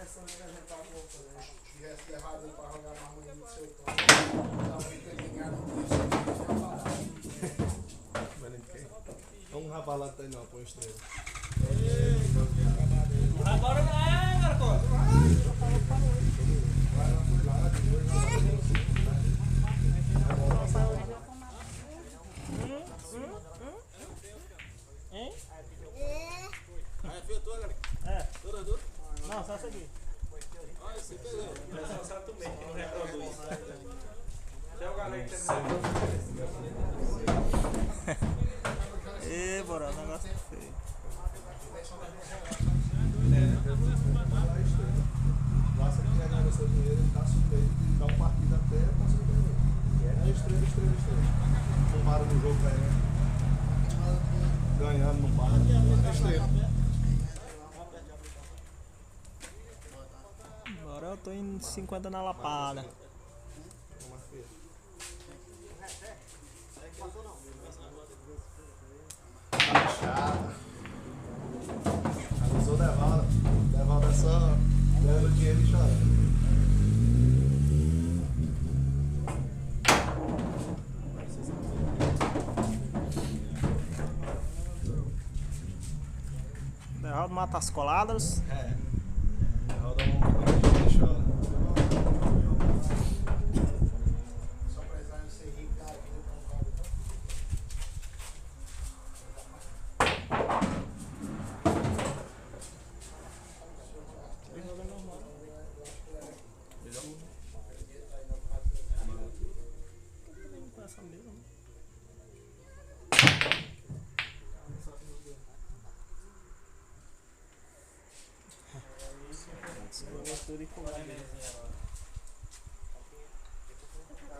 Se tivesse levado ele pra jogar na manhã do seu campo, talvez ele ligado no dia, Mas ninguém. Vamos rapaz lá até não, põe estrela. Agora vai, Marcos! Hein? Aí, fez tua, galera. É. Toda, toda. Não, só essa aqui. Olha, você pegou. Só sabe tu mesmo que não reproduz. Tem o galera que Ê, bora, o negócio é feio. Basta que ganhar o seu dinheiro, ele tá sujeito de dar um partido até conseguir ganhar. É estrela. Não para no jogo ganhando, não para. É estrela. Agora eu tô em 50 na lapada. Chata. Avisou Devalda. Devalda é só ganhando dinheiro e chorando. Derrota mata as coladas. É. Devalda é um ganhando dinheiro e chora. Só precisava ser rico da vida pra um cara.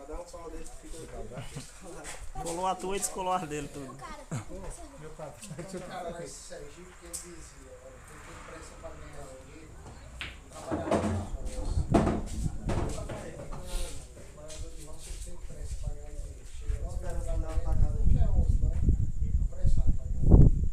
Dá um só desse que fica. Colou a tua e descolou as dele tudo. Tinha um cara lá em Sergipe que ele dizia, olha, quem tem pressa pra ganhar dinheiro, trabalhar na roça. Você tem pressa pra ganhar dinheiro. Chega logo da manhã, não quer osso, não. Apressado pra ganhar dinheiro.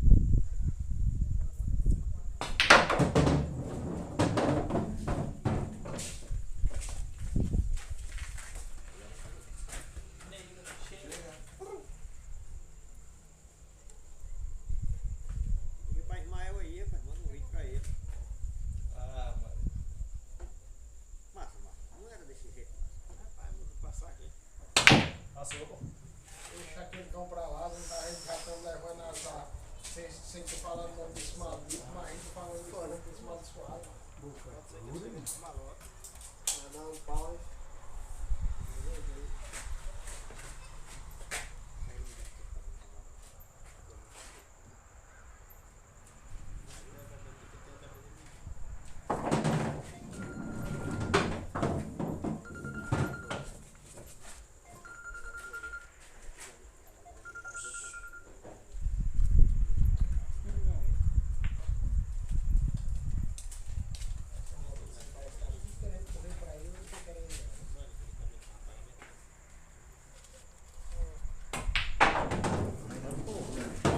Liga pra Ismael aí, pai, manda um vídeo pra ele. Ah, mano. Massa, não era desse jeito. Rapaz, vou passar aqui. Deixa aquele cão pra lá, não tá, a gente já estamos levando azar. Sem te falando o nome desse maluco, mas a gente falando de fora desse maluco suave. Vai dar um pau.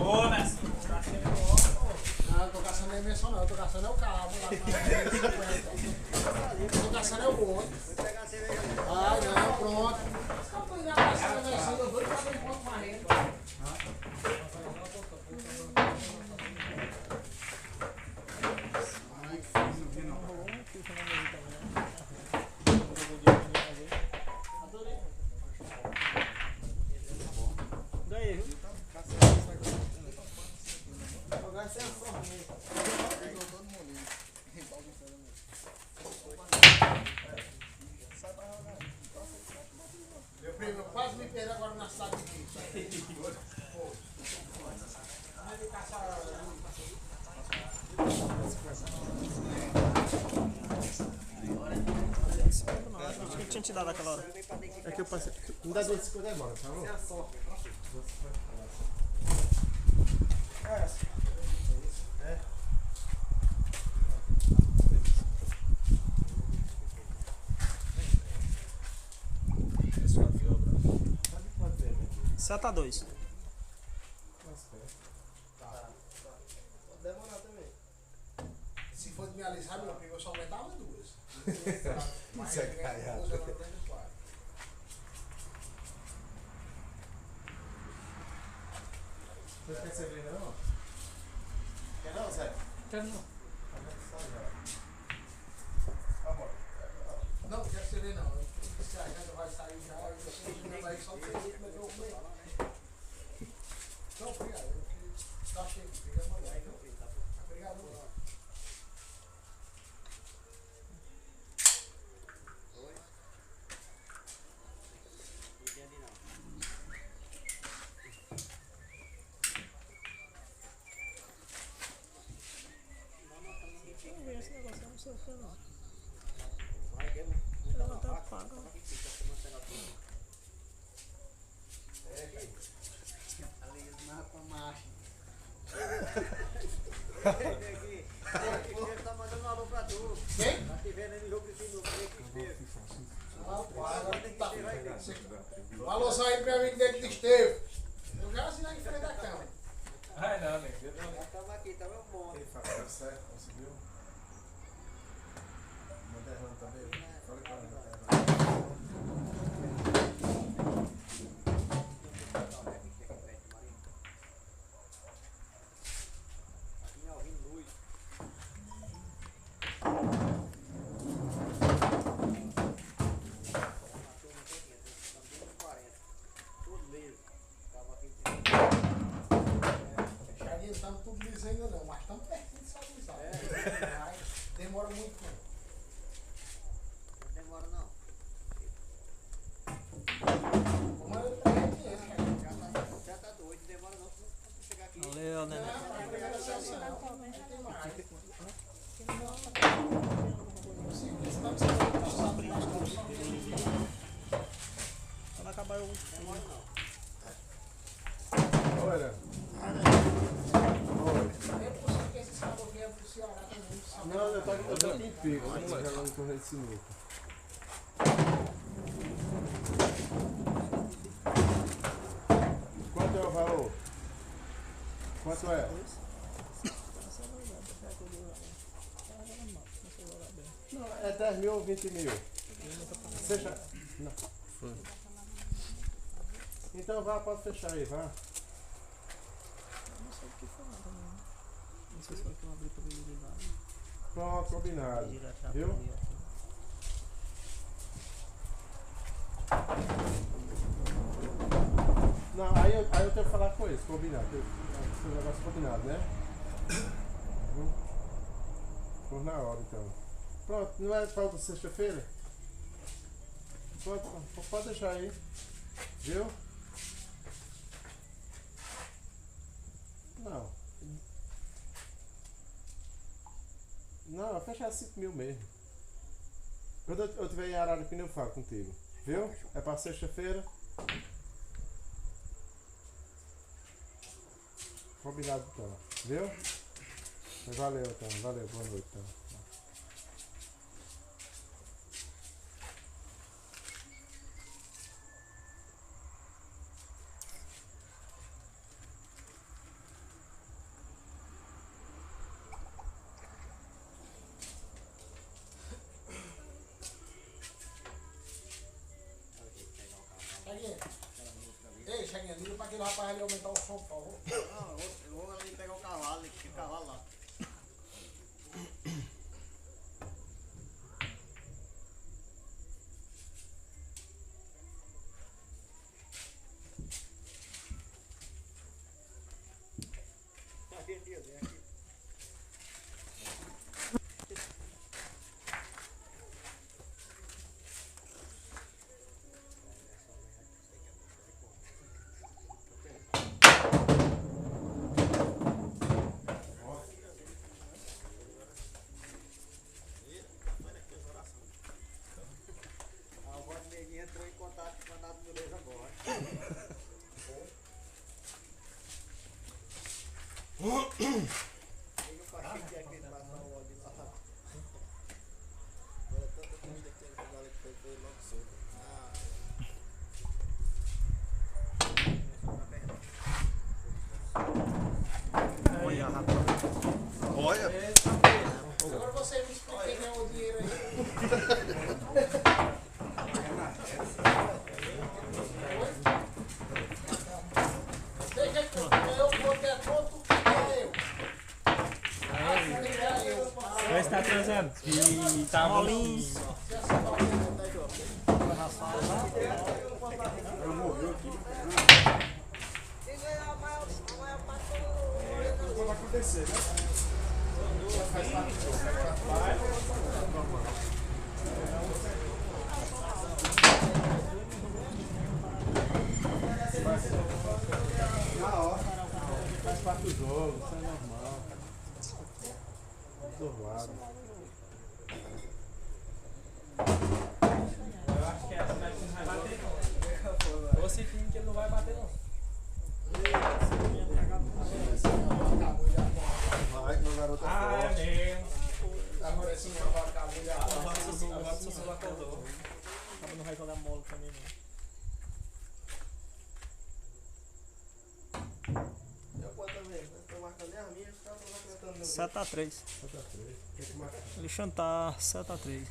Ô, Messi! Não, eu tô caçando a invenção não, eu tô caçando é o cabo lá. Eu tô caçando é o outro. Vou pegar a cerveja ali. Ah, não, pronto. Eu tô indo caçando a invenção, eu vou ficar bem ponto marrendo. Ganhei, viu? Jogar sem a sorra mesmo. perde agora na cidade de Cristo. Vai de caçar. Não, acho que eu tinha te dado aquela hora. É que eu passei. Me dá 2,50 agora, por favor. Seta 2. Pode demorar também. Se for de me alisar, meu primo, eu só aguentava duas. Mas eu peguei duas, eu não aguento quatro. Você quer cerveja não? Quer não, Zé? Quero não. Não, quero cerveja não. Se a janta vai sair já, eu sei que não vai só ter que comer o comer. Não, obrigado. Tá cheio, fica molhado. Obrigado. Vamos ver esse negócio, eu não sei o que não. Ela tá paga. marra pra macho. Ele tá mandando um alô pra tu. Quem? Tá te vendo aí no jogo de novo, que esteve. Um alôzão aí pro meu amigo dele que esteve. Eu já assinei em frente da cama. Ai não, nego. Já estamos aqui, tá meu bom. Ele faz tá certo, conseguiu? Manderrando também? Falei pra ele. Aqui ó, vindo luz. Tudo liso. Tava aqui Chaguinha não estamos tudo liso ainda não, mas estamos pertinho de estabilizar. Mas demora muito tempo. não demora não. Como eu tenho esse, Já tá doido, não demora não. Se você chegar aqui. Valeu, Nené. a primeira sessão não tem mais. Quando acabar eu. Olha. É possível que esse sábado venha pro Ceará também. Não, eu tô aqui em pico, jogando no torneio de sinuca. Quanto é o valor? Quanto é? Não, é 10 mil ou 20 mil? Você já... Não. Foi. Então vá, pode fechar aí, vá. Não sei o que foi nada, não. Não sei se foi que eu abri pra ele ligar. Pronto, combinado. Viu? Não, aí eu tenho que falar com eles, combinado. Esse negócio combinado, né? Por na hora então. Pronto, não é para outra sexta-feira? Pode deixar aí. Viu? Não. Não, vai fechar 5 mil mesmo. Quando eu tiver em Araripina eu falo contigo. Viu? É para sexta-feira. Combinado então. Viu? Valeu então. Valeu. Boa noite então. Chaguinha. Ei, Chaguinha, liga pra aquele rapaz ali aumentar o som, por favor. Não, eu vou ali pegar o cavalo, que o cavalo lá. Aqui, vem aqui. Liga pra Chico aqui pra dar o ódio lá. Agora tanta coisa que tem que dar que foi logo solto. Olha, rapaz. Olha. Agora você me explica quem é o dinheiro aí. Deixa que eu vou ter ponto, é eu. Vai estar trazendo. E tá rolinho. Quem ganhar a maior parte Vai acontecer, né? Faz parte do jogo, isso é normal. Dos dois lados. Eu acho que essa daqui não vai bater não. Tô sentindo que ele não vai bater não. Vai, meu garoto é forte. mesmo. Agora sim, agora acabou já. Agora o Sussu acordou. Acaba não vai jogar mole também não. Eu quanto vezes? Tô marcando as minhas, os caras estão acreditando no 7x3. Alexandre tá 7x3.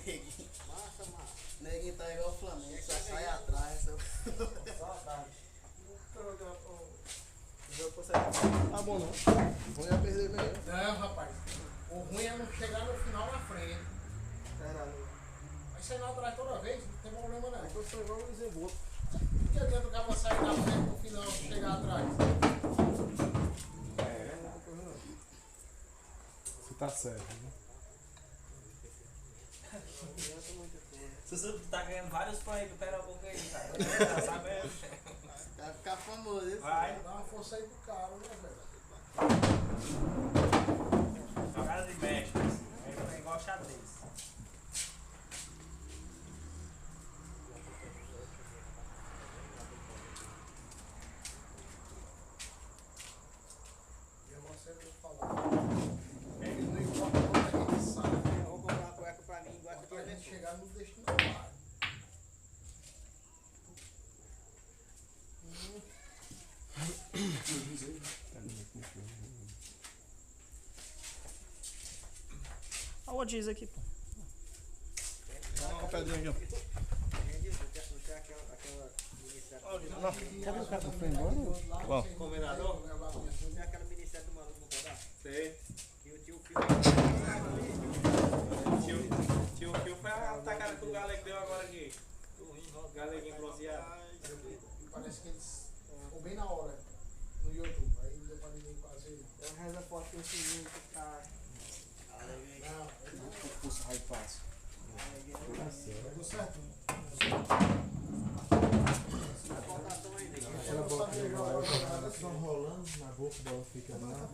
Neguinho. Neguinho tá igual o Flamengo, só sai atrás. Só atrás. Tá bom não. Vou ia perder mesmo. Não, rapaz. O ruim é não chegar no final na frente. Vai sair lá atrás toda vez, não tem problema não. Eu sou igual o Luizemburgo. Por que adianta o cara sair na frente no final e chegar atrás? Você tá certo, né? Sussu tá ganhando vários fãs aí do Pernambuco aí, cara. Tá sabendo? Vai ficar famoso, isso? Vai. Dá uma força aí pro cara, né, velho? Jogada de mestres. É igual xadrez. Eu vou sempre falar. Não importa quanto a gente sabe. Eu vou comprar uma cueca pra mim, igual Quando a que gente chegar no destino claro. Olha o diz aqui, pô. Dá uma pedrinha aqui. não tem aquela minissérie. Cadê o cara que foi embora? Qual? Comendador? Não tem aquela minissérie do maluco no Corá? Sei. Que o tio Tio Fio foi a tacada que o Galego deu agora aqui. O Galeguinho bronzeado. Parece que eles ficou bem na hora no YouTube. Aí não deu pra ninguém fazer. Eu rezo a foto com esse menino que tá. Não, Pulsa raio fácil. deu certo. Importação ainda. Aquela bola que jogava só rolando na boca, a bola fica lá.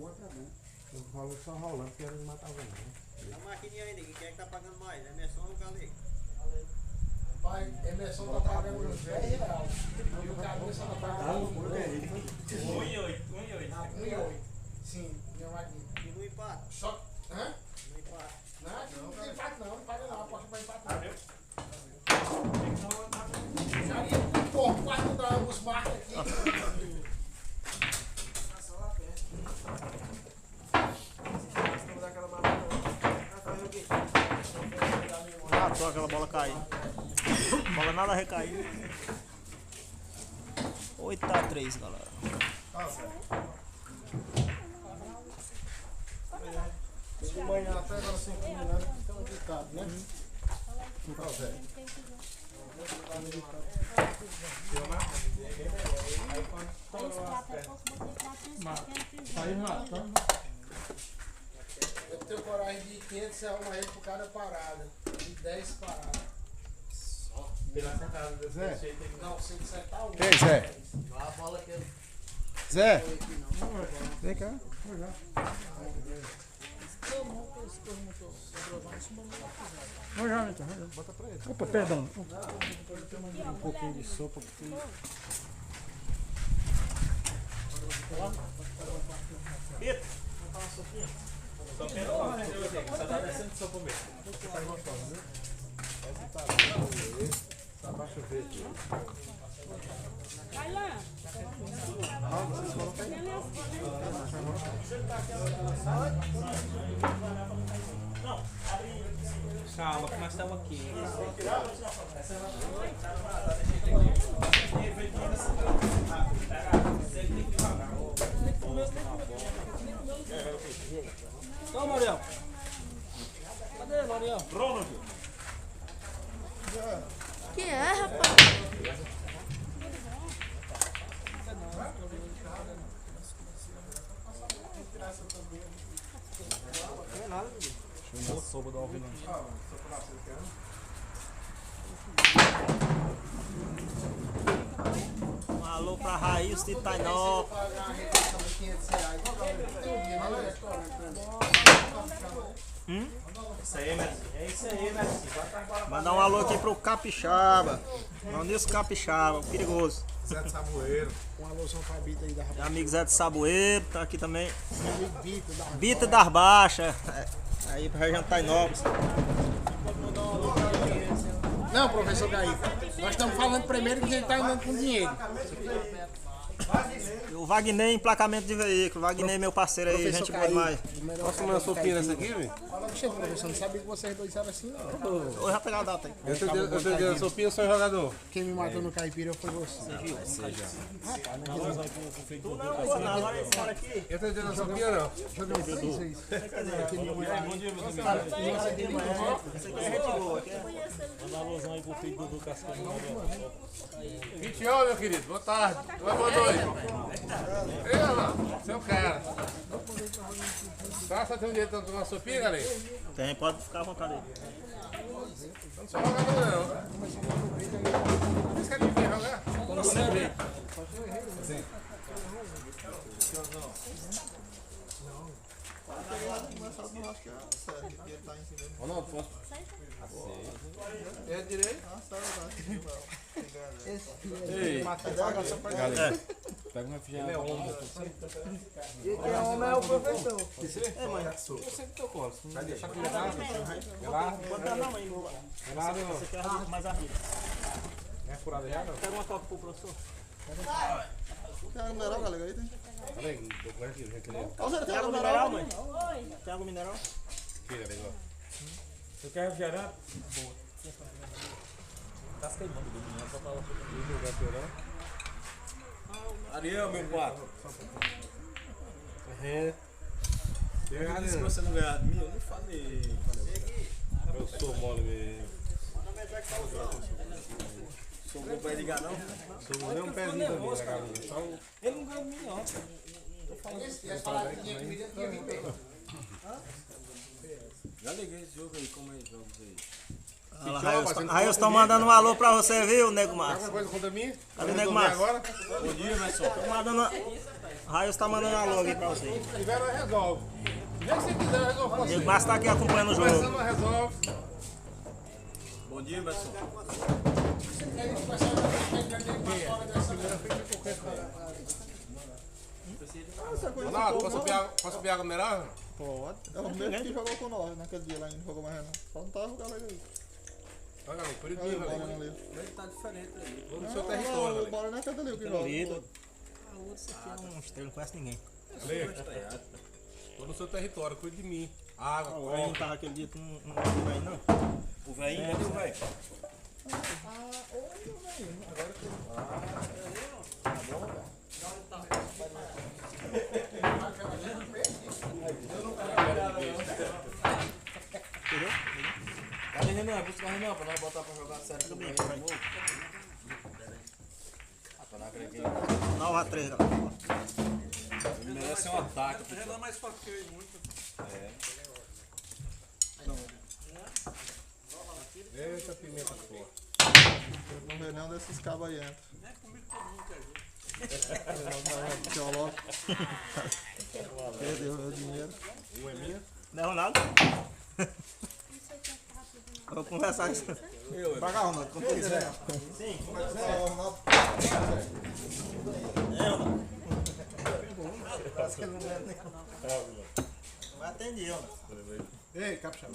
Eu falo só rolando, porque ela não matava não. A maquininha ainda, quem é que tá pagando mais? É Emerson ou o Galego? Pai, Emerson tá pagando uns 10 reais. E o cabeça tá pagando 1,8. 1,8. Sim, minha máquina. E no empate? Só. Hã? No empate. Não, aqui não tem empate não paga não, aposta pra empate não. Já ia por quase dar os marcos aqui. Ah, tô aquela bola caindo. Bola nada recaiu. 8x3, galera. De manhã até agora 5 minutos, fica ditado, né? Tá velho. Eu tenho coragem de 500 você arruma ele pro cara parada. De 10 paradas. Pela sentada desse Zé. jeito aí. Não, se ele acertar um. Quem, Zé? A bola que ele. Zé, vem cá. Vamos já, então. Bota pra ele. Opa, perdão. Um pouquinho de sopa. Bito, vou botar uma sopinha. Só tá descendo de sopa mesmo. Tá gostoso, viu? Essa tá boa. Tá pra chover aqui. Vai lá. Calma, que nós estamos aqui. Então, Mariel. Cadê, Mariel? Ronald. Que é, rapaz? Sopa do alvinho. Um alô pra Raiz de Tainópolis. Isso aí, Messi. É isso aí, Messi. Mandar um alô aqui pro Capixaba. Maurício Capixaba, perigoso. Zé de Saboeiro. Um alôzão pra Bita aí da Meu amigo Zé de Saboeiro, tá aqui também. Bita da Bita das Baixas. Aí pra região de Tainópolis. Não, professor Gaíca. Nós estamos falando primeiro que a gente tá andando com dinheiro. E o Wagner, emplacamento de veículo. Wagner, meu parceiro aí, gente boa demais. Posso comer uma sopinha nessa aqui, velho? Poxa, professor, não sabia que vocês dois eram assim, não. Eu já pegar a data aí. Eu te dei a sopinha, eu sou jogador. Quem me matou no caipira foi você. Tu não, pô, não, agora esse cara aqui. Eu te dei a sopinha, não. Deixa eu ver 3 vezes. Bom dia, meus amigos. Esse aqui é gente boa. Aqui é... Manda um alôzão aí pro filho do Cascavel. 20 anos, meu querido. Boa tarde. Boa noite. Ei, lá, seu cara. Tá, só tem um jeito de tomar sopinha, galera? Tem, pode ficar à vontade aí. Não sou jogador, não. Vocês querem vir jogar? Ronaldo, posso? É direito? Ei, galera. Pega um refrigerante. Ele é homem. Quem é homem é o professor. É, mãe. Eu sempre tô com. Vai deixar que lá. Bota na mãe. Esse aqui é mais arriba. É furada já, não? Pega uma coca pro professor. Tem água mineral, galera, aí tem. Peraí, tô com aqui, gente. Tem água mineral, mãe? Tem água mineral? Aqui, galera. Você quer refrigerante? Boa. Tá se queimando do menino, só tava Ariel, meu pato. Eu disse que você não ganhar de mim, eu não falei. Eu sou mole mesmo. Sou bom pra ligar, não? Sou nem um pezinho também na galinha. Só um. Ele não ganha de mim, não. Já liguei esse jogo aí, como é que jogos aí? Aí estão mandando um alô pra você, viu, Nego Marcos? Alguma coisa contra mim? Cadê o Nego Marcos? Agora? Bom dia, Messi. Raios tá mandando um alô aqui pra você. Se tiver, nós resolve. Nem que você quiser, resolve com você. Nego Marcos tá aqui acompanhando o jogo. Conversando, nós resolve. Bom dia, Messi. Ronaldo, posso subir água mineral? Pode. É o mesmo que jogou com nós naquele dia lá, não jogou mais não. Só não tava jogando ali. Olha aí, por Olha aqui, o bola galera. ali. Ele tá diferente aí. Vamos no seu O território, bola não é aquele ali que Colorido. joga. Ah, o outro esse aqui é um estrela, não conhece ninguém. galera. Tô no seu território, cuide de mim. Água, O velho não coca. tava aquele dia, tu não viu aí não? O velhinho, cadê o velho? Cadê Renan? Busca o Renan pra nós botar pra jogar sério também. Pra não acreditar. 9-3, galera. Ele merece um ataque. Renan é mais forte que eu e muito. Eita, pimenta forte. Não vê nenhum desses cabos aí entra. Perdeu meu dinheiro. Não é Ronaldo? Vou conversar isso. Pagar, Ronaldo, quanto quiser. Sim. Ronaldo. Parece que ele não lembra nem. Mas atendi, ó. Ei, capixaba.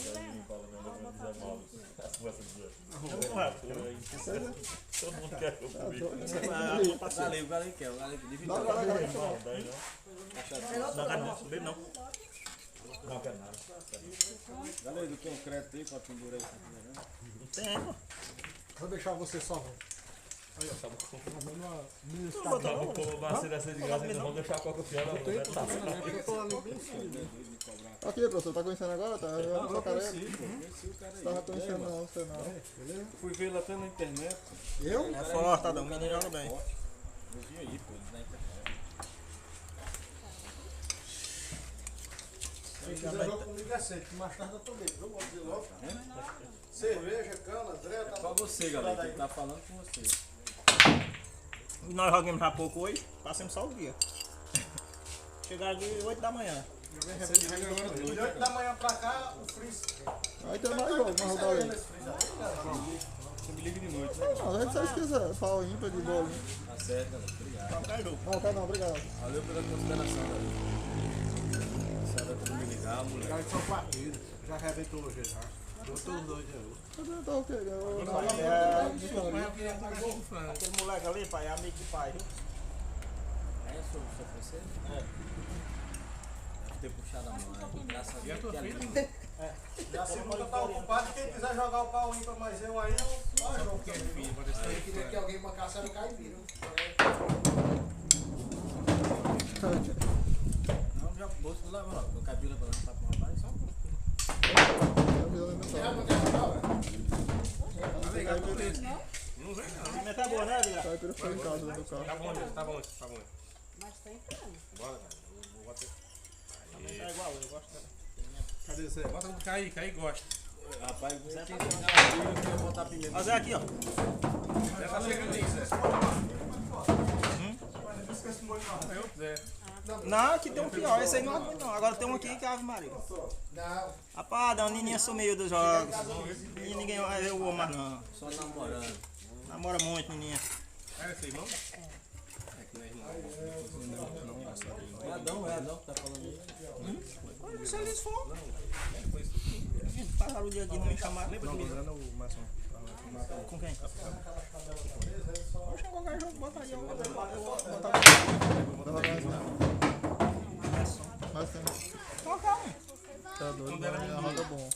Todo mundo quer que eu comi. O galego quer, o galego divide. Não, galera, Não, bebe não. Não quer nada. Galego, tem um crédito aí pra pendurar aí? Não tem, pô. Vou deixar você só. Como vai ser essa de graça, então vamos deixar a coca fiada. Eu tô ali bem frio. Aqui, professor, tá conhecendo agora? Tá sua careca? Você tava conhecendo não, você não. Fui ver ele até na internet. Eu? É forte, tá dando. O menino joga bem. Eu vi aí, pô, na internet. Se quiser jogar comigo é cedo, que mais tarde eu tô bem. Eu vou dizer logo. Cerveja, cana, André, tá Só você, galera, que tá falando com você. E nós jogamos já pouco hoje, passamos só o dia. Chegaram aqui 8 da manhã. De 8 da manhã pra cá, o frio. Aí tem mais jogo, mais rodada aí. Você me liga de noite, né? Não, a gente só esqueça, pau ímpar de bolinha. Tá certo, galera. Obrigado. Qualquer jogo. Não, tá não, obrigado. Valeu pela consideração, galera. Você vai ter me ligar, moleque. Cara, são partidos. Já arrebentou hoje, já. Deu todos dois aí. Tá ok, Aquele moleque ali, pai, é amigo do pai. É, sou você? É. Deve ter puxado a mão, graças a Deus. E a segunda tá ocupada. Quem quiser jogar o pau ímpar, mas eu aí, eu jogo. Eu queria que alguém bancasse era o Caipira. Não, já bolso do lado, ó. Meu cabelo pra levantar pra um rapaz, só um pouco. Você já não quer jogar, velho? Não vem não. A pimenta é boa, né, Vila? Caipira foi em casa do carro. Tá bom, gente, tá bom, tá bom. Mas tem carne. Bora, cara. Vou bater. É igual, eu gosto dela. Cadê você? Bota um cair, cair gosta. Rapaz, você tem que eu queria botar pimenta. Mas é aqui, ó. Já tá chegando aí, Zé. Eu, Zé. Não, aqui tem um pior. Esse aí não é ruim, não. Agora tem um aqui que é Ave Maria. Não. Rapaz, dá uma nininha sumiu dos jogos. E ninguém eu amo mais não. Só namorando. Namora muito, nininha. Era esse irmão? É Adão que tá falando aí. Olha, se eles for. Pararam o dia de não me chamar. Lembra de mim? Com quem? Poxa, qualquer jogo, bota aí. Eu vou botar. Mas tem. Qualquer um. Tá doido, mas roda bom.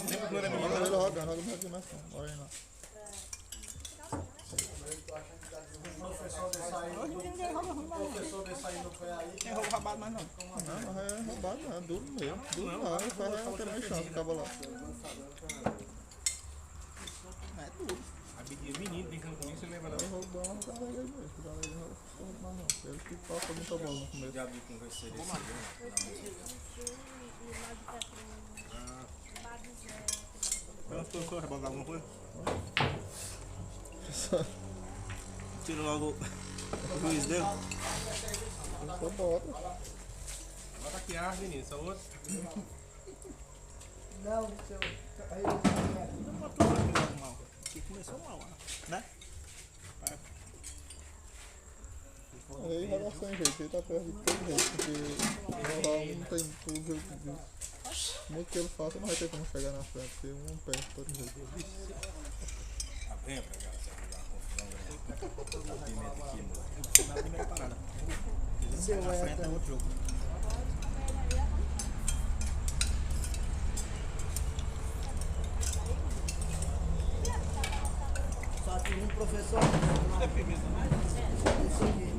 Lembra quando era menino? Roda ele roda mais aqui mais não. Bora aí lá. Professor desse aí, Hoje ninguém joga ruim, mas não. professor desse aí no pé aí. Tem jogo roubado mais não. Não, mas é roubado, não. É duro mesmo. Duro não. Ele faz ter mais chance, acaba lá. É tudo. A menino brincando com isso, você lembra não? É roubão, não tá legal mesmo. Tá legal, não roubado mais não. Ele que toca muita bola no começo. Já vi convencer esse Vamos por cor, botar alguma coisa? Tira logo o juiz dele. Só bota. Bota aqui a menino, só outro. Não, seu. Aí eu Não botou logo mal. Aqui começou mal, né? Aí roda sem jeito, ele tá perto de todo jeito, porque rolar não tem tudo jeito disso. Muito que ele faça, não vai ter como chegar na frente, porque um perde de todo jeito. Tá bem, pra cá, você vai dar uma confusão, galera. Pimenta aqui, moleque. Na primeira parada. Seu Na frente é outro jogo. Só tem um professor. É pimenta. Esse aqui.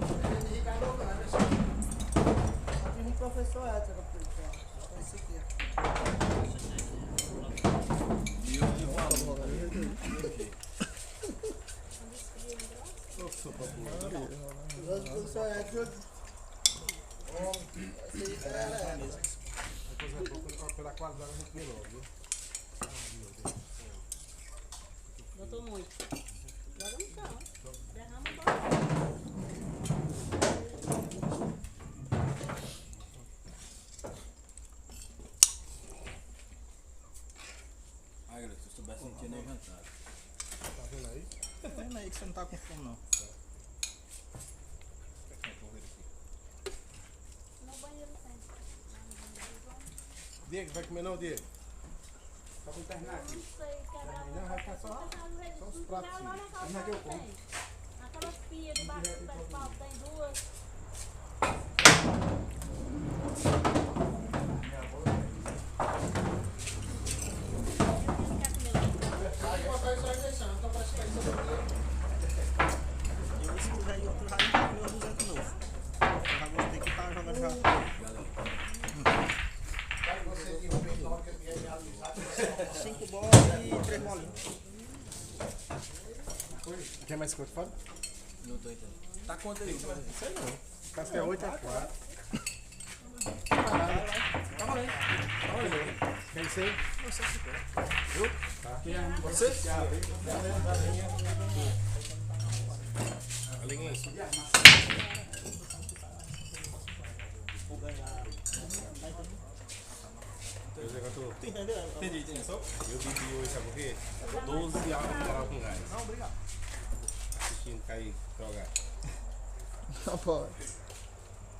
Só tem um professor hétero. Esse aqui. E eu digo uma luta. Os outros professores héteros. Esse cara era Depois é pouco pela qualidade do piloto, viu? Botou muito. Joga no chão. Derrama a bola. comentário. Tá vendo aí? Tá vendo aí que você não tá com fome, não. No banheiro tem. Diego, vai comer não, Diego? Só pra terminar aqui. Não sei, quebrar Não, vai ficar só os pratos. lá na calçada tem. Naquelas pias debaixo do pé de pau tem duas. Aí botar isso aí deixando, então parece que vai ser Eu se tiver em outro já não comeu 200 novo. Eu já gostei que tá jogando já. Vai você de Rubem, na hora que ele vier realizado. 5 bolas e 3 bolinhas. Quer mais quanto, Fábio? Não tô entendendo. Tá quanto aí? Sei não. Parece que é 8 a 4. Tá valendo. Quer isso aí? Você se quer. Você? Alinha isso. Tu entendeu? Entendi, entendi. Eu bebi hoje, sabe por quê? 12 água mineral com gás. Não, obrigado. Assistindo cair drogar. Rapaz.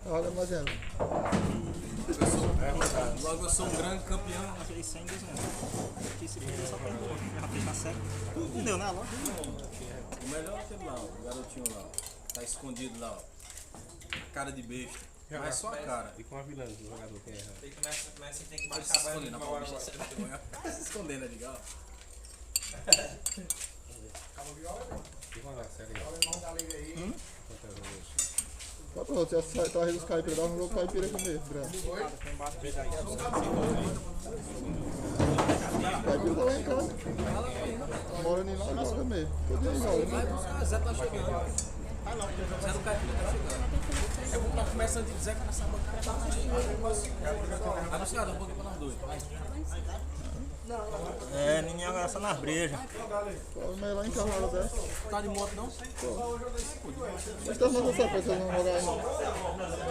Olha, mas é. Logo eu sou um grande campeão. Não sei, 100 2 anos. Aqui se perder só perde outro. Já fez na série. Não deu nada, lógico. O melhor é aquele lá, o garotinho lá. Ó. Tá escondido lá, ó. Cara de besta. Mas só a cara. E com a vilã do jogador que é errado. Aí começa tem que Pode se baixar a banda esconder, na não, hora. bicho, tá se escondendo ali, ó. E com a série aí. Alemão da liga aí. Quantas vezes? Só pra você, se tu arrega os caipiras, dá um jogo caipira comer, grande. Caipira tá lá em casa. Mora nem lá e joga mesmo. Todo dia joga. Vai buscar, Zé tá chegando. Ah não, porque o Zé do Caipira tá chegando. É bom pra começando de Zé nessa bancada. Vai buscar, dá um pouquinho pra nós dois. É, ninguém agora só nas brejas. Pode meio lá em casa, hora dessa. Tá de moto não? Mas tá mandando essa pessoa não jogar ainda.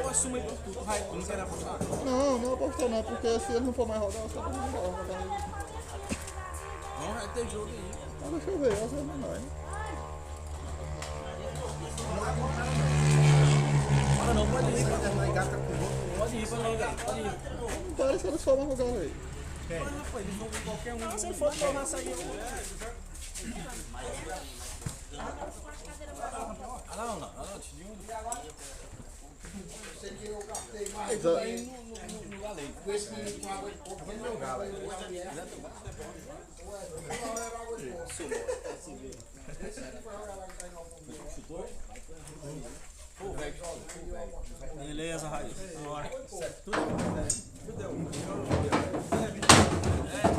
Eu assumo aí por tudo, vai, tu não quer apostar? Não apostou não, porque se ele não for mais jogar, eu só vou jogar. Não, vai ter jogo aí. Mas deixa eu ver, eu sei não vai. Ah não, pode ir, pode ir, gata com roupa. Pode ir, pode ir. Não parece que eles só vão jogar aí. Mas rapaz, eles vão com qualquer um. Não, se ele for tomar essa aí, eu... Ah não, te digo. Você que eu gastei mais Exato. No galego. com esse menino com água de coco. Vem meu galo aí. Não era água de coco. Esse aqui foi jogar lá que tá em Alphaville. Chutou? Beleza, Raio. Bora.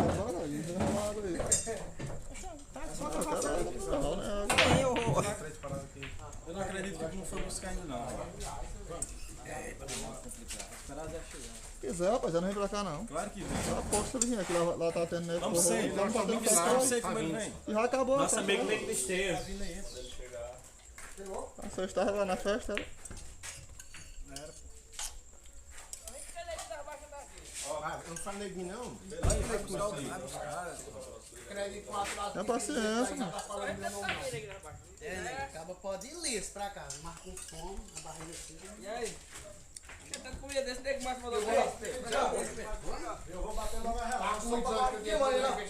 Agora aí, já é uma água aí. Eu não acredito que tu não foi buscar ainda não. É, tá complicado. Esperar Zé chegar. Se quiser, rapaz, já não vem pra cá não. Claro que vem. Eu aposto que ele vem aqui, lá tá tendo net. Vamos sei, Vamos tá tendo não pra sei como ele vem. E já acabou Nosso a festa. amigo nem tristeza. A sexta estava lá na festa, era? Ah, eu não falei de mim não. Vai buscar o dia. Vai buscar. Crédito 4 lá. É paciência, mano. Tá falando meu nome não. É, acaba pode ir liso pra casa. Marcou fome, a barriga assim. E aí? Você tá com comida desse nego mais mandou respeito? Eu vou bater lá na real. Só pra dar aqui,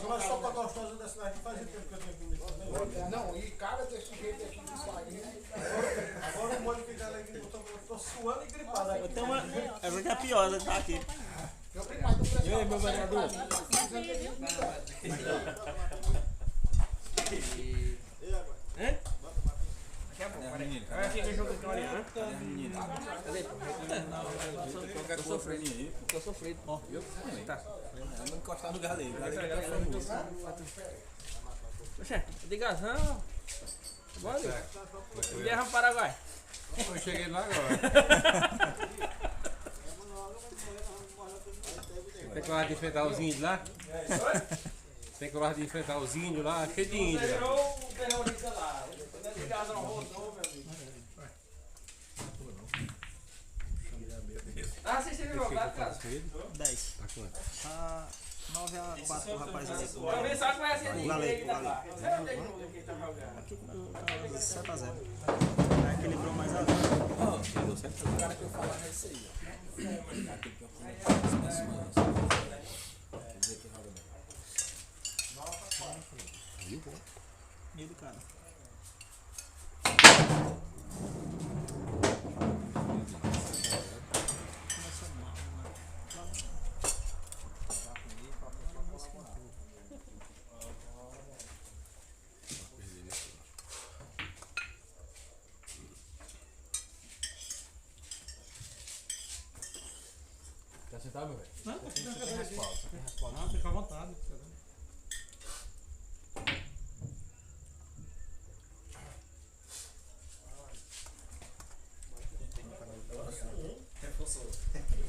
mas só pra gostosa dessa daqui faz tempo que eu tenho comido. Não, e cara desse jeito aqui disso aí. Agora o molho que dela aqui, eu tô suando e gripado aqui. Eu tenho uma... Essa aqui é a pior, ela tá aqui. E aí, meu vereador? Hein? Vai ficar junto com a Ariana. Tô sofrendo aí. Tô sofrido. Ó, eu também. Tá. Eu não encostar no galego. O galego tá famoso. Oxê, ligação. Bora, Guerra no Paraguai. Eu cheguei lá agora. Tem coragem de enfrentar os índios lá? Tem coragem de enfrentar os índios lá? Cheio de índio lá. O terrorista lá. Ligação rodou, meu amigo. Ah, vocês têm jogado, cara? 10. Tá quanto? Tá 9-4 o rapaz ali. Talvez só conhece O ele. Galego, o Galego. Você não tem como quem tá jogando. Aqui tá 7-0. Aí equilibrou mais ali. O cara que eu falava é esse aí, ó. Aquele que eu falava. Quer dizer que joga bem. Meio do cara. Começou mal, né? Quer sentar, meu velho? Não, Você tem respaldo, você tem respaldo. não, fica à vontade.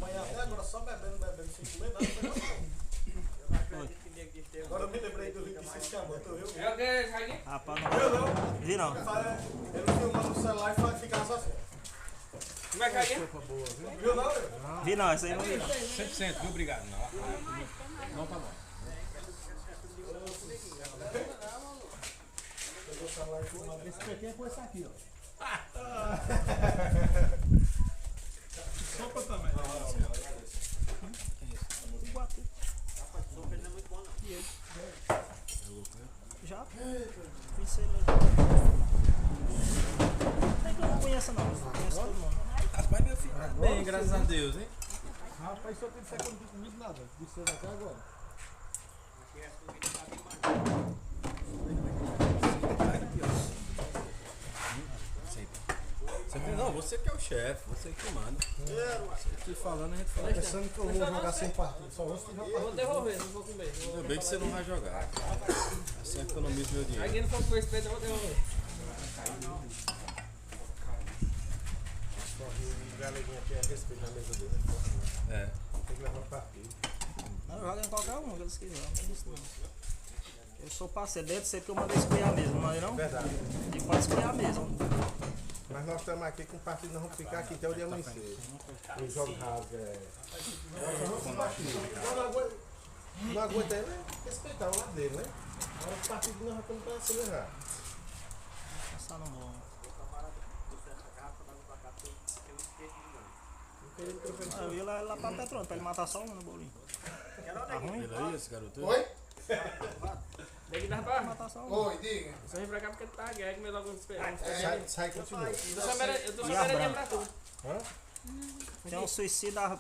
Amanhã até agora só bebendo, sem comer nada. Agora eu me lembrei do vídeo que vocês chamam, tu viu? É o que, Jair? Rapaz, Viu não. não? Vi não. Ele filmando no celular e ficava só assim. Como é que é? Viu não? Vi não, essa aí não vi não. 100%, viu? Obrigado. Não tá bom. Pegou o celular e filmando. Esse pequeno foi esse aqui, ó. Sopa também. Já? Conheci ele. Tem que eu não conheço não. Conheço todo mundo. Rapaz, meu filho. Bem, graças a Deus, hein? Rapaz, só tem que ser quando não disse nada. Disse até agora. Não, você que é o chefe, você que manda. Você que falando, a gente fala. Pensando que eu vou jogar sem partido. Só vou se tiver Vou devolver, não vou comer. Ainda bem que você não vai jogar. Assim economiza meu Aí dinheiro. quem não for com esse peito, eu vou devolver. O galeguinho aqui é respeito na mesa dele. É. Tem que levar partido. Não, joga em qualquer um que eles quiserem. Não tem isso não. Eu sou parceiro dele, sei que eu mandei escolher mesmo, não mandei não? Verdade. E pode escolher mesmo. Mas nós estamos aqui com o partido, nós vamos ficar aqui até o dia amanhecer. Os jogos rasos, não aguenta ele, né? Respeitar o lado dele, né? Agora o partido nós já estamos para acelerar. Passar no bom. Eu ia lá pra Petrônio pra ele matar só um no bolinho. Tá ruim? Ele aí, esse garoto? Oi? Tem que dar pra Matar só um. Oi, diga. Só vem pra cá porque tu tá guerra, comer logo uns pedaços. Sai e continua. Eu tô só E a merecendo branca? pra tu. Tem um suicida,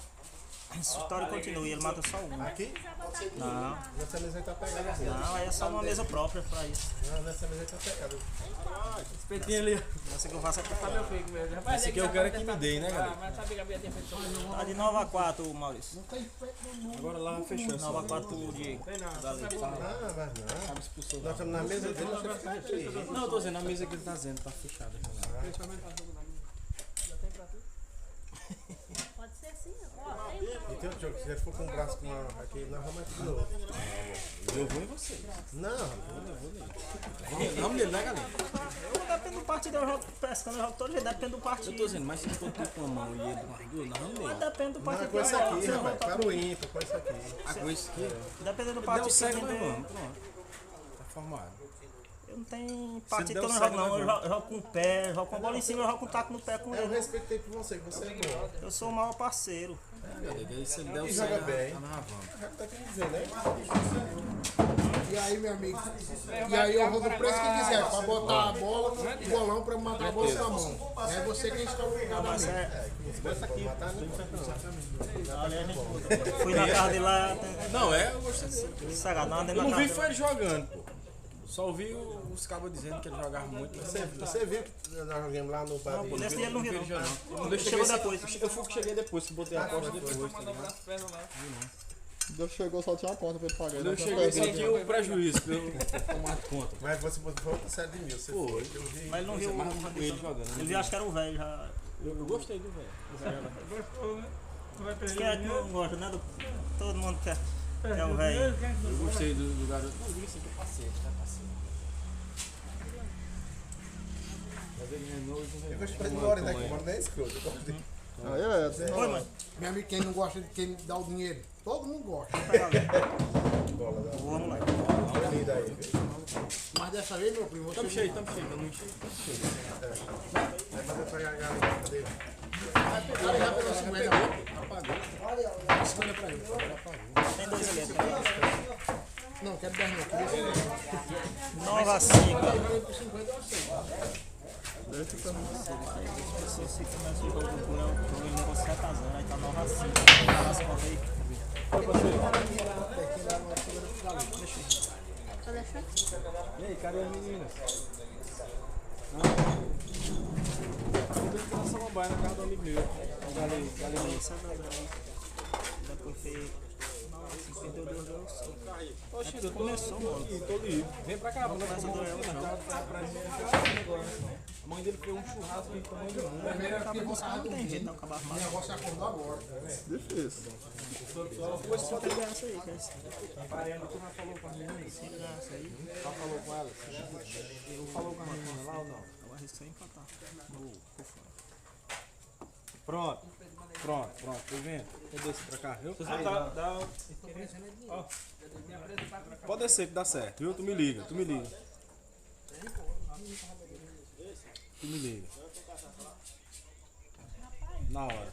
a história continua e ele mata só um. Aqui? Não, Nessa mesa aí tá pegada. não, aí é só uma mesa própria pra isso. Não, nessa mesa aí tá pegada. Espetinho ali. Essa que eu faço é Tá pra meu filho mesmo. Rapaz, Esse aqui eu quero que me dê, né, galera? Mas sabia que a Bia tinha feito só um. Tá de 9-4, Maurício. Agora lá fechou essa. 9-4 pro Diego. Tem não, só Dali, sabe tá. Ah, mas não. Expulsou. Nós estamos na mesa dele, nós temos que ficar aqui. Não, eu tô dizendo, a mesa que ele tá dizendo tá fechada. Pode ser assim, ó. Tem E tem outro jogo, se ele for com o braço com uma, aqui, nós vamos aqui de novo. Eu vou em vocês. Não, Não, nele, né, galera? Eu dependo do partido, eu jogo pescando, eu jogo todo dia, depende do Eu tô partido. dizendo, mas se for tu com a mão e ele com as duas, nós vamos Mas nele. depende do não, partido. com esse que eu jogo, aqui, se eu rapaz, voltar para o ímpar, com esse aqui. A coisa aqui, Dependendo do deu partido que cego, mas vender. vamos, pronto. Tá formado. Eu não tenho partido que deu eu não cego, jogo não, nós eu jogo com o pé, eu jogo com a bola em cima, eu jogo com o taco no pé com Eu ele. respeitei por você, que você é bom. Eu sou o maior parceiro. Aí se ele der o E cego, joga bem. tá na vamos. Já tá querendo dizer, né? E aí, meu amigo? E aí eu vou do preço que quiser, pra botar a bola, o bolão pra matar a bola com a mão. É você quem escolhe o cada Mas um. é, Matar, fui na casa dele lá, Não, eu gostei dele. sagado, não andei Eu na não casa vi foi dele. ele jogando, pô. Só ouvi os cabos dizendo que ele jogava muito. Você viu que nós jogamos lá no bar Nesse dia ele não viu não. Eu Chegou depois. Eu fui que cheguei depois, que botei a aposta depois. Tá ligado? As pernas lá. Deus chegou, só tinha a conta pra ele pagar. Quando Não eu tinha cheguei, perdido. senti o prejuízo pra eu tomar conta. Mas você botou outra série de mil, você Pô, foi. Eu vi. Mas ele não viu Mas ele jogando. ele viu, acho que era um velho já. Eu gostei do velho. Gostou, né? Não vai perder Quem é que não gosta, né? Todo mundo quer. É o velho. Eu gostei do garoto. Não, diga assim que é parceiro, tá parceiro. Mas ele é novo, Eu gostei de Glória, né? Que eu moro nem escroto. Eu gosto de- Aí é, Oi, mãe. Meu amigo, quem não gosta de quem dá o dinheiro? Todo mundo gosta. Pega ali. vez, meu primo. Tamo cheio, tamo cheio. Mas eu pegar a galinha dele. Cara, já pegou 50 apagou. Olha, 50 pra ele. Tem 2 ali. Não, quero 10 não. Nova assim, cara. Valeu por 50 eu aceito. Se começa o jogo do Cura, o jogo levou 7x0, aí tá 9 assim. As contas aí. E aí, cadê as meninas? Eu tenho que dar samambaia na casa do amigo meu. Galinha 7x0. Depois fez. Nossa, perdeu 2 gols. Oxi, É que começou, mano. Tô livre. Vem pra cá, vamos Começa a doer o jogo. A mãe dele fez um churrasco de tamanho do mundo. Não tem jeito não acabar O armado. negócio acordou agora, tá vendo? Difícil. Só tem essa aí, cara. Mariana, tu já falou com as meninas? Sem graça aí. Já falou com elas? Tu falou com as meninas lá ou não? Eu arrisquei empatar. Por fora. Pronto. Tô vendo. Vou descer pra cá, viu? Ó. Pode descer que dá certo, viu? Tu me liga. Na hora.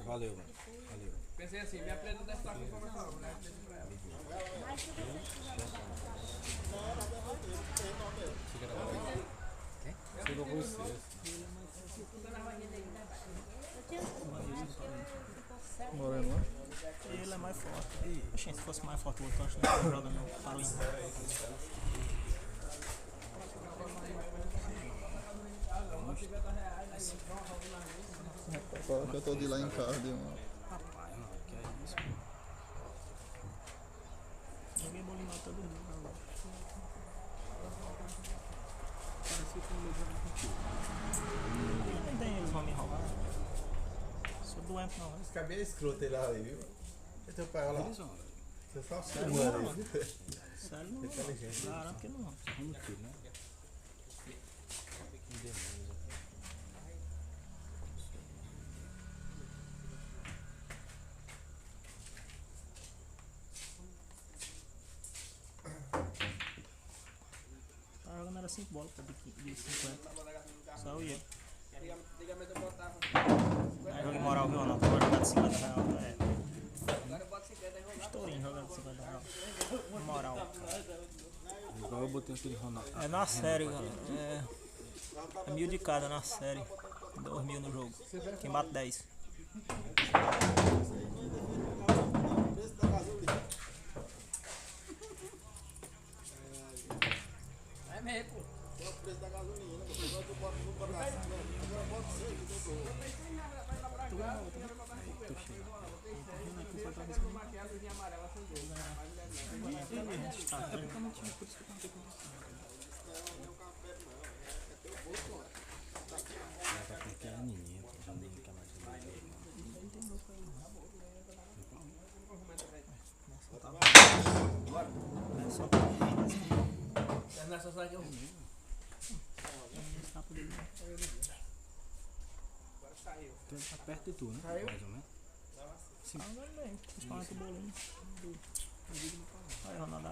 Valeu, mano. Valeu. Pensei assim, me apresenta dessa forma pra falar, né? Chegou você. Moreno lá. Ele é mais forte. Oxê, se fosse mais forte o outro, eu acho que não joga não. Parou em. Agora que eu tô de lá em casa, de uma. Rapaz, não, que é isso? Joguei bolinho mal todo dia. Não tem eles vão me roubar. Sou doente não. Esse cabelo é escroto ele lá, viu? Eu tenho pai lá. Você só sério, mano. Sério não. Garanto que não. Vamos tudo, né? Tá jogando era 5 bolas, pô, de 50. Só eu e ele. Aí jogo moral, viu, Ronaldo? Agora jogar de 50 reais. Estourinho jogando de 50 reais. Moral. Igual eu botei aquele Ronaldo. É na série, galera. É 1000 de cada na série. 2000 no jogo. Quem bate 10. É mesmo, pô. É o preço da gasolina, você vai botar no coração, agora bota Ele tá perto de tu, né? Mais ou menos. Sim. Ah, bem. Principalmente o bolinho. Aí, Ronaldo.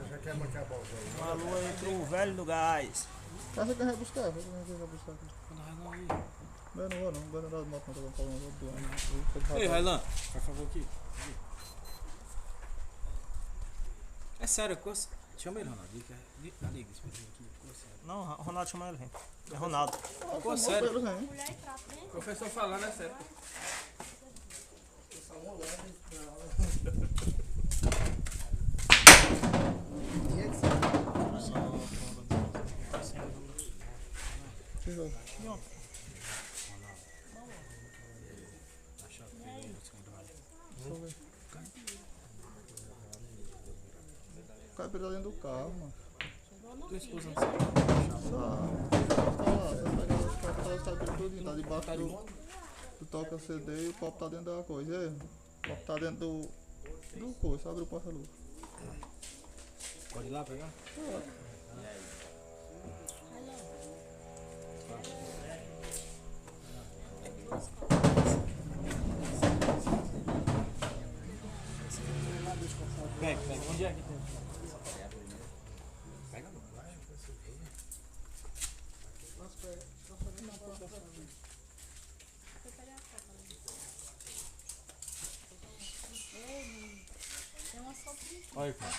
Já quer manter a bola aí. Um alô aí pro velho do gás. Essa que eu vou buscar, aqui. Não vou não, vou andar de moto, não tô falando do ano. Ei, Railan, por favor aqui. É sério, chama ele, Ronaldo. Liga esse menino aqui. Não, Ronaldo chama ele, vem. É Ronaldo. Pô, sério. Mulher e prato, né? O professor falando é sério. Que jogo? O cara perdeu dentro do carro, mano. Tua esposa não Tá lá, você pega os carros, tá tudo, tá debaixo do toca CD e o pop tá dentro da coisa. E aí, o pop tá dentro do coisa, abre o porta-luz. pode ir lá pegar? Pega. Onde é que tem? Tem uma sopinha. Olha, cara.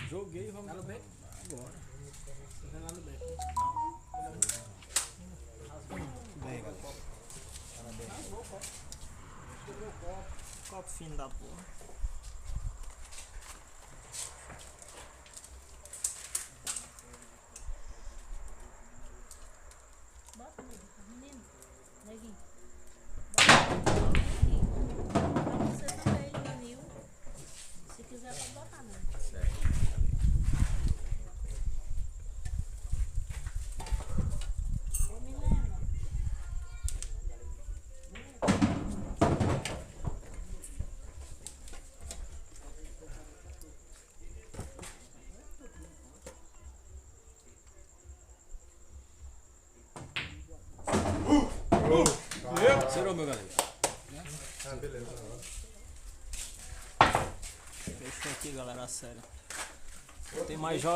Joguei, vamos agora. Bem, galera. Copo fino da porra. Bota, menino. Neguinho. Bota aqui. Pra você também, Danil. Se quiser, pode botar, né? Ô, Milena. Zerou, meu galera. Ah, beleza. Fechou aqui, galera, sério. Tem mais jogos.